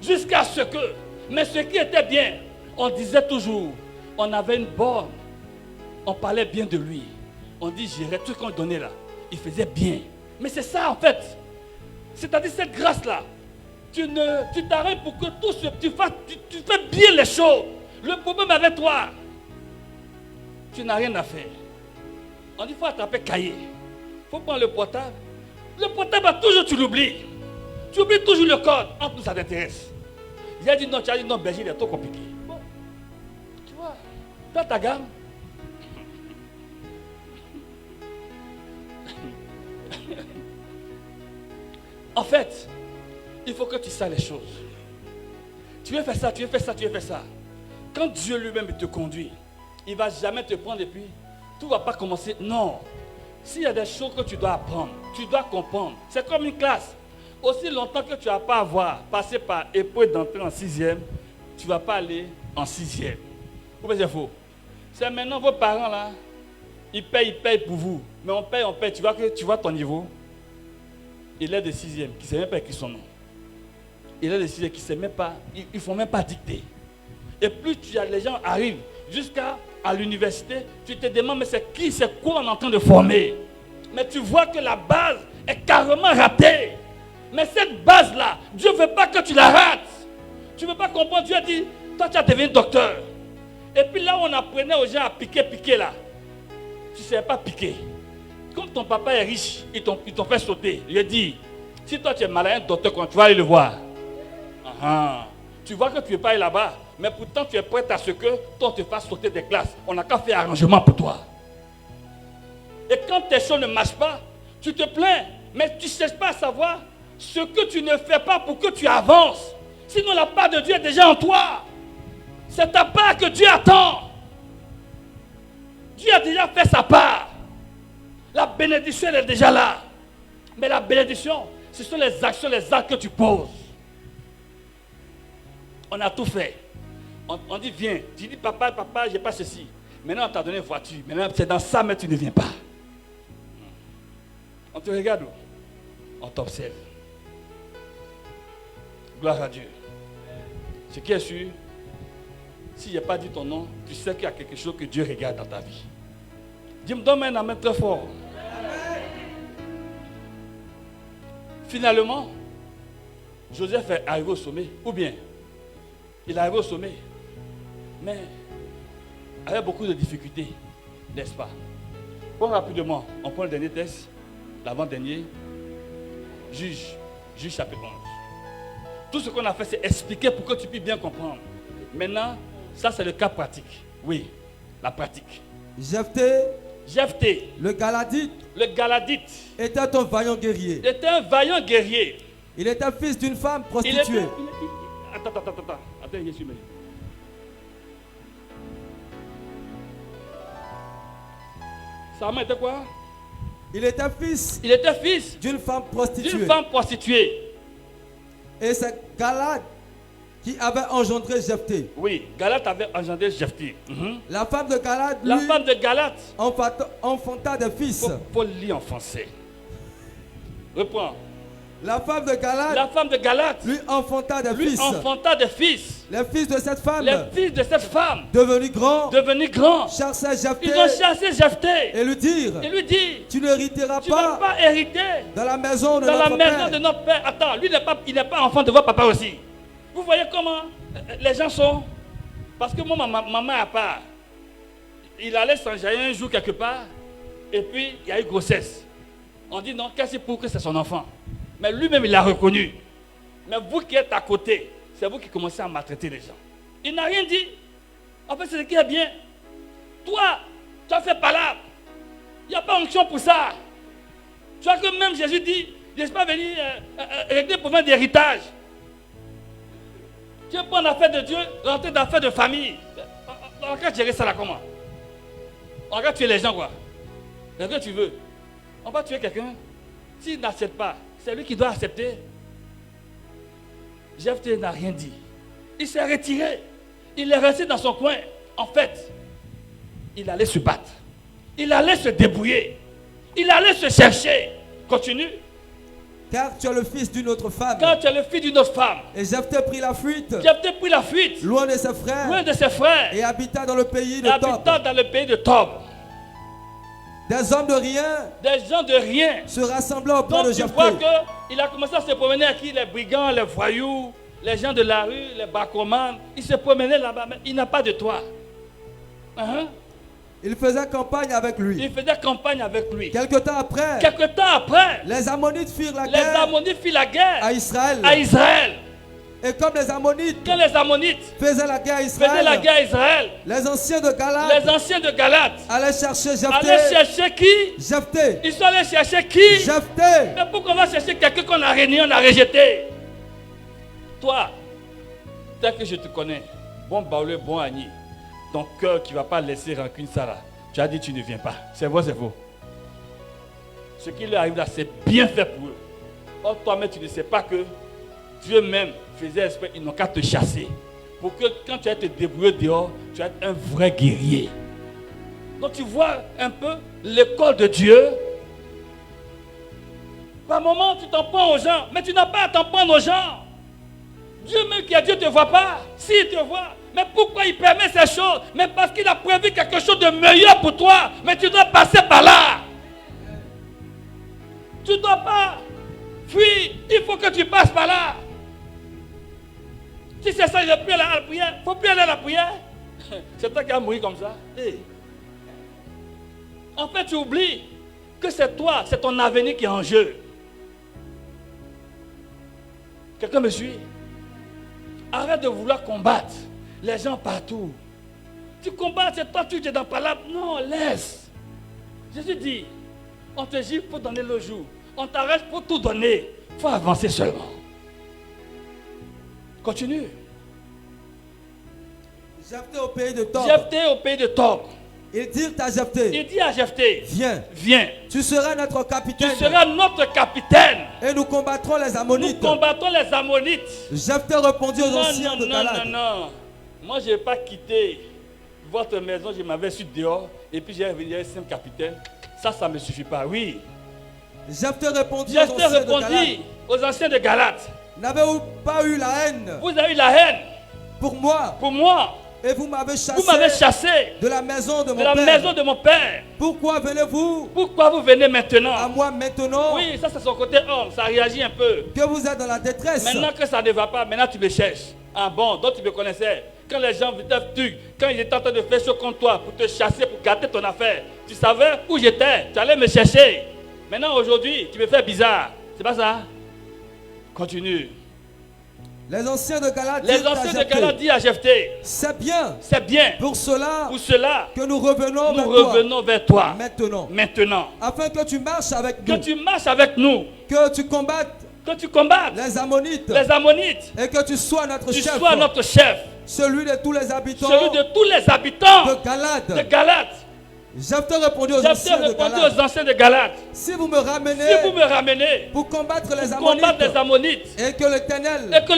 Jusqu'à ce que... Mais ce qui était bien, on disait toujours, on avait une bonne, on parlait bien de lui. On dit, j'irai, tout ce qu'on donnait là, il faisait bien. Mais c'est ça en fait. C'est-à-dire cette grâce-là. Tu t'arrêtes pour que tout ce tu fais bien les choses. Le problème avec toi, tu n'as rien à faire. On dit, il faut attraper cahier. Il faut prendre le portable. Le portable, toujours tu l'oublies. Tu oublies toujours le code. En plus, ça t'intéresse. J'ai dit non, tu as dit non, Belgique, il est trop compliqué. Bon, tu vois, dans ta gamme. En fait, il faut que tu saches les choses. Tu veux faire ça, tu veux faire ça, tu veux faire ça. Quand Dieu lui-même te conduit, il ne va jamais te prendre et puis tout ne va pas commencer. Non. S'il y a des choses que tu dois apprendre, tu dois comprendre. C'est comme une classe. Aussi longtemps que tu ne vas pas passer par épreuve d'entrer en 6e, tu ne vas pas aller en 6e. Ou bien c'est faux? C'est maintenant vos parents là, ils payent pour vous. Mais on paye. Tu vois ton niveau. Il est de 6e, qui ne sait même pas écrire son nom. Il est de 6e, qui ne sait même pas, ils ne font même pas dicter. Et plus les gens arrivent jusqu'à l'université, tu te demandes, mais c'est quoi on est en train de former? Mais tu vois que la base est carrément ratée. Mais cette base-là, Dieu ne veut pas que tu la rates. Tu ne veux pas comprendre. Dieu a dit, toi tu as devenu docteur. Et puis là, on apprenait aux gens à piquer là. Tu ne savais pas piquer. Comme ton papa est riche, ils t'ont fait sauter. Je dis, si toi tu es malade, un docteur, quand tu vas aller le voir, tu vois que tu ne veux pas aller là-bas, mais pourtant tu es prêt à ce que toi te fasse sauter des classes. On n'a qu'à faire arrangement pour toi. Et quand tes choses ne marchent pas, tu te plains, mais tu ne cherches pas à savoir ce que tu ne fais pas pour que tu avances. Sinon la part de Dieu est déjà en toi. C'est ta part que Dieu attend. Dieu a déjà fait sa part. La bénédiction elle est déjà là. Mais la bénédiction, ce sont les actions, les actes que tu poses. On a tout fait. On dit viens. Tu dis papa, j'ai pas ceci. Maintenant on t'a donné une voiture. Maintenant c'est dans ça, mais tu ne viens pas. On te regarde où? On t'observe. Gloire à Dieu. Ce qui est sûr, si je n'ai pas dit ton nom, tu sais qu'il y a quelque chose que Dieu regarde dans ta vie. Dis-moi, donne-moi un amen très fort. Finalement, Joseph est arrivé au sommet. Ou bien, il est arrivé au sommet. Mais avec beaucoup de difficultés, n'est-ce pas? Bon, rapidement, on prend le dernier texte, l'avant-dernier. Juge chapitre 11. Tout ce qu'on a fait, c'est expliquer pour que tu puisses bien comprendre. Maintenant, ça c'est le cas pratique. Oui, la pratique. Jephthé, le Galadite, était un vaillant guerrier. Il était fils d'une femme prostituée. Attends, Jésus. Sa mère était quoi? Il était fils d'une femme prostituée. Et c'est Galad qui avait engendré Jephthé. Oui, Galad avait engendré Jephthé. La femme de Galad, enfanta des fils. Faut lire en français. Reprends. La femme de Galad lui enfanta des fils. Les fils de cette femme, devenus grands, chassaient Jephthé. Ils ont chassé Jephthé. Et lui dirent, tu n'hériteras pas dans la maison de notre père. Attends, lui il n'est pas enfant de votre papa aussi. Vous voyez comment les gens sont? Parce que moi, maman à part, il allait s'enjailler un jour quelque part, et puis il y a eu grossesse. On dit non, qu'est-ce pour que c'est son enfant? Mais lui-même, il l'a reconnu. Mais vous qui êtes à côté, c'est vous qui commencez à maltraiter les gens. Il n'a rien dit. En fait, c'est ce qui est bien. Toi, tu as fait palabre. Il n'y a pas onction pour ça. Tu vois que même Jésus dit, je ne suis pas venu régler pour faire d'héritage. Tu es pas en affaire de Dieu, rentrer dans l'affaire de famille. On va gérer ça là comment? On va tuer les gens quoi. Est-ce que tu veux? On va tuer quelqu'un. S'il n'accepte pas, c'est lui qui doit accepter. Jephthé n'a rien dit. Il s'est retiré. Il est resté dans son coin. En fait, il allait se battre. Il allait se débrouiller. Il allait se chercher. Continue. Car tu es le fils d'une autre femme. Et Jephthé prit la fuite. Loin de ses frères. Et habita dans le pays de Tob. Des hommes de rien. Se rassemblaient auprès de Jephthé. Tu vois qu'il a commencé à se promener avec les brigands, les voyous, les gens de la rue, les bacomanes. Il se promenait là-bas, mais il n'a pas de toi. Il faisait campagne avec lui. Quelque temps après, les Ammonites firent la guerre à Israël. Et comme les Ammonites faisaient la guerre à Israël, les anciens de Galad allaient chercher Jephthé. Jephthé. Ils sont allés chercher qui? Jephthé. Mais pourquoi on va chercher quelqu'un qu'on a régné, on a rejeté? Toi, tel que je te connais, bon Baoulé, bon Agni, ton cœur qui ne va pas laisser rancune ça là, tu as dit tu ne viens pas. C'est vrai, c'est faux. Ce qui leur arrive là, c'est bien fait pour eux. Or toi-même, tu ne sais pas que Dieu même faisait esprit, ils n'ont qu'à te chasser. Pour que quand tu vas te débrouiller dehors, tu vas être un vrai guerrier. Donc tu vois un peu l'école de Dieu. Par moment, tu t'en prends aux gens, mais tu n'as pas à t'en prendre aux gens. Dieu même qui a dit ne te voit pas. Si, il te voit. Mais pourquoi il permet ces choses? Mais parce qu'il a prévu quelque chose de meilleur pour toi. Mais tu dois passer par là. Tu ne dois pas fuir. Il faut que tu passes par là. Si c'est ça, il ne faut plus aller à la prière. Il ne faut plus aller à la prière. C'est toi qui as mouru comme ça. Hey. En fait, tu oublies que c'est toi, c'est ton avenir qui est en jeu. Quelqu'un me suit? Arrête de vouloir combattre les gens partout. Tu combats, c'est toi, tu es dans palabre. Non, laisse. Jésus dit, on te dit, il faut donner le jour. On t'arrête pour tout donner. Il faut avancer seulement. Continue. Jephthé au pays de Tob. Jephthé au pays de Tob. Il dit à Jephthé. Il dit à Jephthé. Viens. Viens. Tu seras notre capitaine. Tu seras notre capitaine. Et nous combattrons les Ammonites. Nous combattrons les Ammonites. Jephthé répondit aux anciens de Galade. Non. Moi, je n'ai pas quitté votre maison. Je m'avais su dehors. Et puis j'ai revenu un simple capitaine. Ça ne me suffit pas. Oui. Jephthé répondit aux anciens de Galade. N'avez-vous pas eu la haine? Vous avez eu la haine. Pour moi. Pour moi. Et vous m'avez chassé, de la maison de mon père. Pourquoi venez-vous? Pourquoi vous venez maintenant? À moi maintenant? Oui, ça c'est son côté homme, ça réagit un peu. Que vous êtes dans la détresse. Maintenant que ça ne va pas, maintenant tu me cherches. Ah bon, donc tu me connaissais. Quand les gens quand ils étaient en train de faire chose contre toi, pour te chasser, pour gâter ton affaire, tu savais où j'étais, tu allais me chercher. Maintenant aujourd'hui, tu me fais bizarre. C'est pas ça? Continue. Les anciens de Galade disent à Jephthé, c'est bien. Pour cela que nous revenons vers toi. Maintenant. Afin que tu marches avec nous. Que tu combattes. Les Ammonites. Et que tu sois notre chef. Celui de tous les habitants. De Galade. Jephthé répondit aux anciens de Galade. Si vous me ramenez pour combattre les Ammonites et que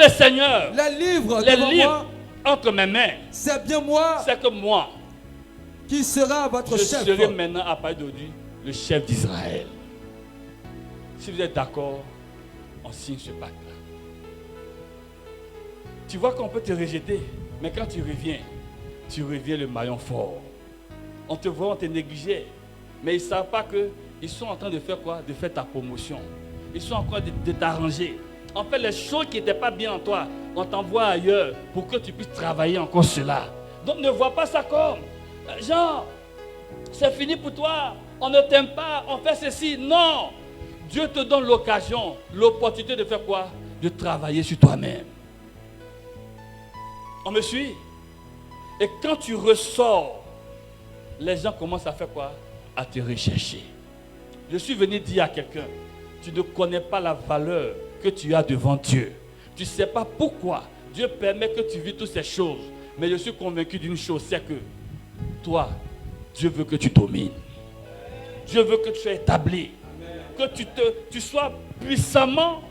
le Seigneur les livre entre mes mains, c'est bien moi qui sera votre chef. Je serai maintenant à partir d'aujourd'hui le chef d'Israël. Si vous êtes d'accord, on signe ce pacte-là. Tu vois qu'on peut te rejeter, mais quand tu reviens le maillon fort. On te voit, on te négligeait. Mais ils ne savent pas qu'ils sont en train de faire quoi? De faire ta promotion. Ils sont en train de t'arranger. En fait, les choses qui n'étaient pas bien en toi, on t'envoie ailleurs pour que tu puisses travailler encore cela. Donc ne vois pas ça comme genre, c'est fini pour toi, on ne t'aime pas, on fait ceci. Non! Dieu te donne l'occasion, l'opportunité de faire quoi? De travailler sur toi-même. On me suit? Et quand tu ressors, les gens commencent à faire quoi? À te rechercher. Je suis venu dire à quelqu'un, tu ne connais pas la valeur que tu as devant Dieu. Tu ne sais pas pourquoi Dieu permet que tu vis toutes ces choses. Mais je suis convaincu d'une chose, c'est que toi, Dieu veut que tu domines. Dieu veut que tu sois établi. Que tu sois puissamment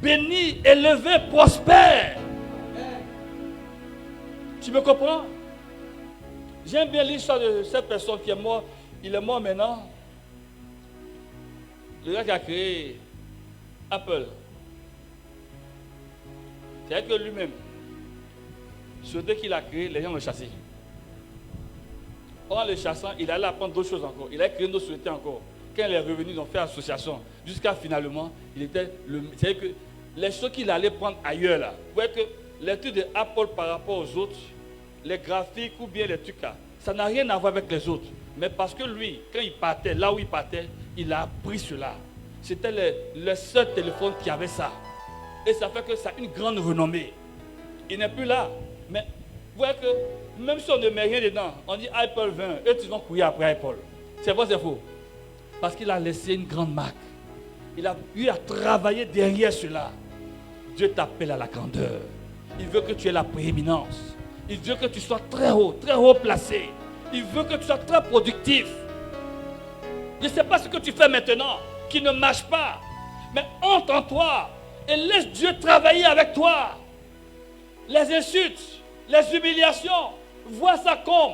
béni, élevé, prospère. Tu me comprends? J'aime bien l'histoire de cette personne qui est morte. Il est mort maintenant. Le gars qui a créé Apple. C'est que lui-même, ce dès qu'il a créé, les gens l'ont chassé. En le chassant, il allait apprendre d'autres choses encore. Il a créé une autre société encore. Quand il est revenu, ils ont fait association. Jusqu'à finalement, c'est-à-dire que les choses qu'il allait prendre ailleurs là. Vous voyez que l'étude de Apple par rapport aux autres, les graphiques ou bien les trucs là, ça n'a rien à voir avec les autres. Mais parce que lui, quand il partait, là où il partait, il a appris cela. C'était le seul téléphone qui avait ça. Et ça fait que ça a une grande renommée. Il n'est plus là. Mais vous voyez que même si on ne met rien dedans, on dit Apple 20, eux ils vont courir après Apple. C'est vrai, c'est faux. Parce qu'il a laissé une grande marque. Il a eu à travailler derrière cela. Dieu t'appelle à la grandeur. Il veut que tu aies la prééminence. Il veut que tu sois très haut placé. Il veut que tu sois très productif. Je ne sais pas ce que tu fais maintenant, qui ne marche pas. Mais entre en toi et laisse Dieu travailler avec toi. Les insultes, les humiliations, vois ça comme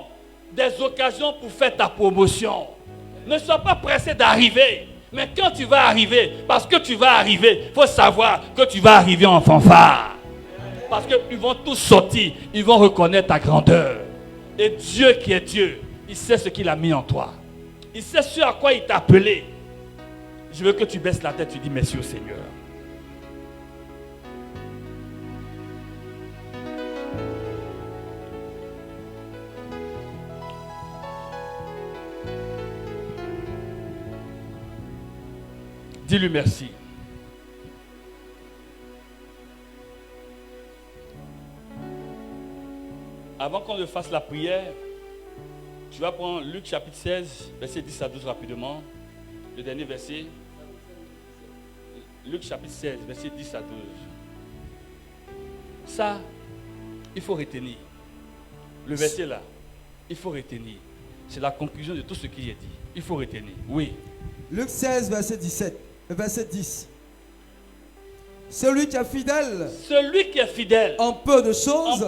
des occasions pour faire ta promotion. Ne sois pas pressé d'arriver. Mais quand tu vas arriver, parce que tu vas arriver, il faut savoir que tu vas arriver en fanfare. Parce qu'ils vont tous sortir, ils vont reconnaître ta grandeur. Et Dieu qui est Dieu, il sait ce qu'il a mis en toi. Il sait ce à quoi il t'a appelé. Je veux que tu baisses la tête, tu dis merci au Seigneur. Dis-lui merci. Avant qu'on ne fasse la prière, tu vas prendre Luc chapitre 16, verset 10 à 12 rapidement. Le dernier verset. Luc chapitre 16, verset 10 à 12. Ça, il faut retenir. Le verset là, il faut retenir. C'est la conclusion de tout ce qu'il a dit. Il faut retenir. Oui. Luc 16, verset 10. Celui qui est fidèle en peu de choses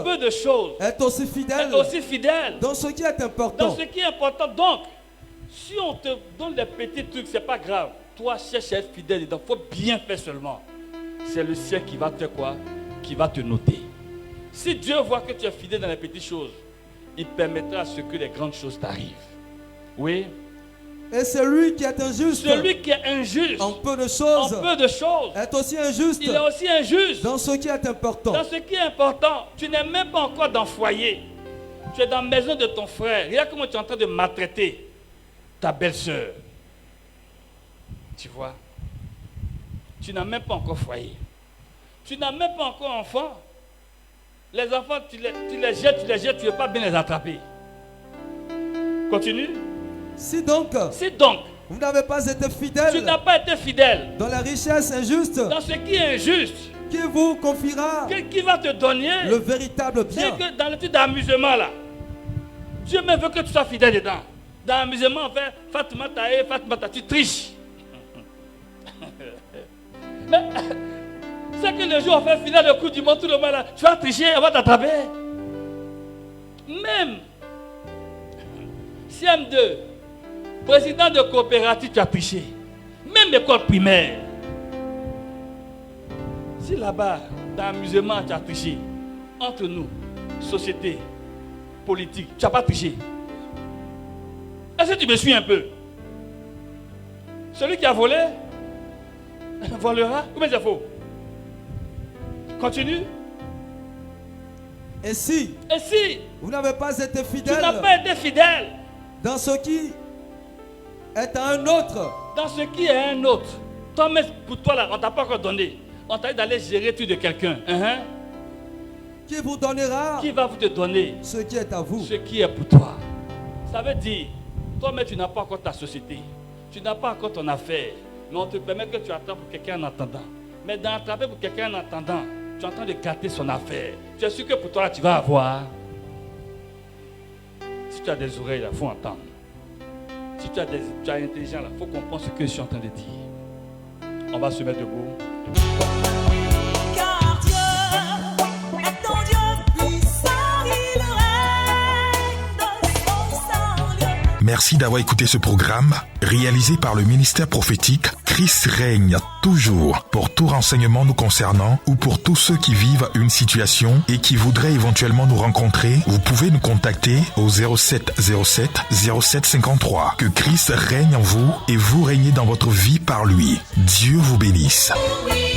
est aussi fidèle dans ce qui est important. Donc, si on te donne des petits trucs, c'est pas grave. Toi, cherche à être fidèle dedans. Il faut bien faire seulement. C'est le ciel qui va te quoi? Qui va te noter. Si Dieu voit que tu es fidèle dans les petites choses, il permettra à ce que les grandes choses t'arrivent. Oui. Et celui qui est injuste en peu de choses est aussi injuste. Il est aussi injuste dans ce qui est important. Tu n'es même pas encore dans le foyer. Tu es dans la maison de ton frère. Regarde comment tu es en train de maltraiter ta belle-sœur. Tu vois? Tu n'as même pas encore foyer. Tu n'as même pas encore enfant. Les enfants, tu les jettes, tu ne veux pas bien les attraper. Continue. Si donc, vous n'avez pas été fidèle, tu n'as pas été fidèle dans la richesse injuste, dans ce qui est injuste, qui vous confiera, qui va te donner le véritable bien. C'est que dans le truc d'amusement là, Dieu même veut que tu sois fidèle dedans. Dans l'amusement, on fait Fatma Tae, tu triches. Mais c'est que le jour on fait finir le coup du monde, tout le monde là, tu vas tricher, on va t'attraper. Même CM2, président de coopérative, tu as triché. Même école primaire. Si là-bas, dans l'amusement, tu as triché. Entre nous, société, politique, tu n'as pas triché. Est-ce que tu me suis un peu? Celui qui a volé, volera. Combien ça faut? Continue. Et si vous n'avez pas été fidèle, tu n'as pas été fidèle dans ce qui est à un autre. Dans ce qui est à un autre. Toi, mais pour toi là, on ne t'a pas encore donné. On t'a dit d'aller gérer tout de quelqu'un. Qui vous donnera? Qui va vous te donner ce qui est à vous? Ce qui est pour toi. Ça veut dire, toi mais tu n'as pas encore ta société. Tu n'as pas encore ton affaire. Mais on te permet que tu attends pour quelqu'un en attendant. Mais dans attraper pour quelqu'un en attendant, tu es en train de gâter son affaire. Tu es sûr que pour toi là, tu vas avoir. Si tu as des oreilles là, il faut entendre. Si tu es intelligent là, il faut comprendre ce que je suis en train de dire. On va se mettre debout. Car Dieu est ton Dieu puissant, il règne dans son sang. Merci d'avoir écouté ce programme réalisé par le ministère prophétique Christ règne toujours. Pour tout renseignement nous concernant ou pour tous ceux qui vivent une situation et qui voudraient éventuellement nous rencontrer, vous pouvez nous contacter au 07 07 07 53. Que Christ règne en vous et vous régnez dans votre vie par lui. Dieu vous bénisse. Oui.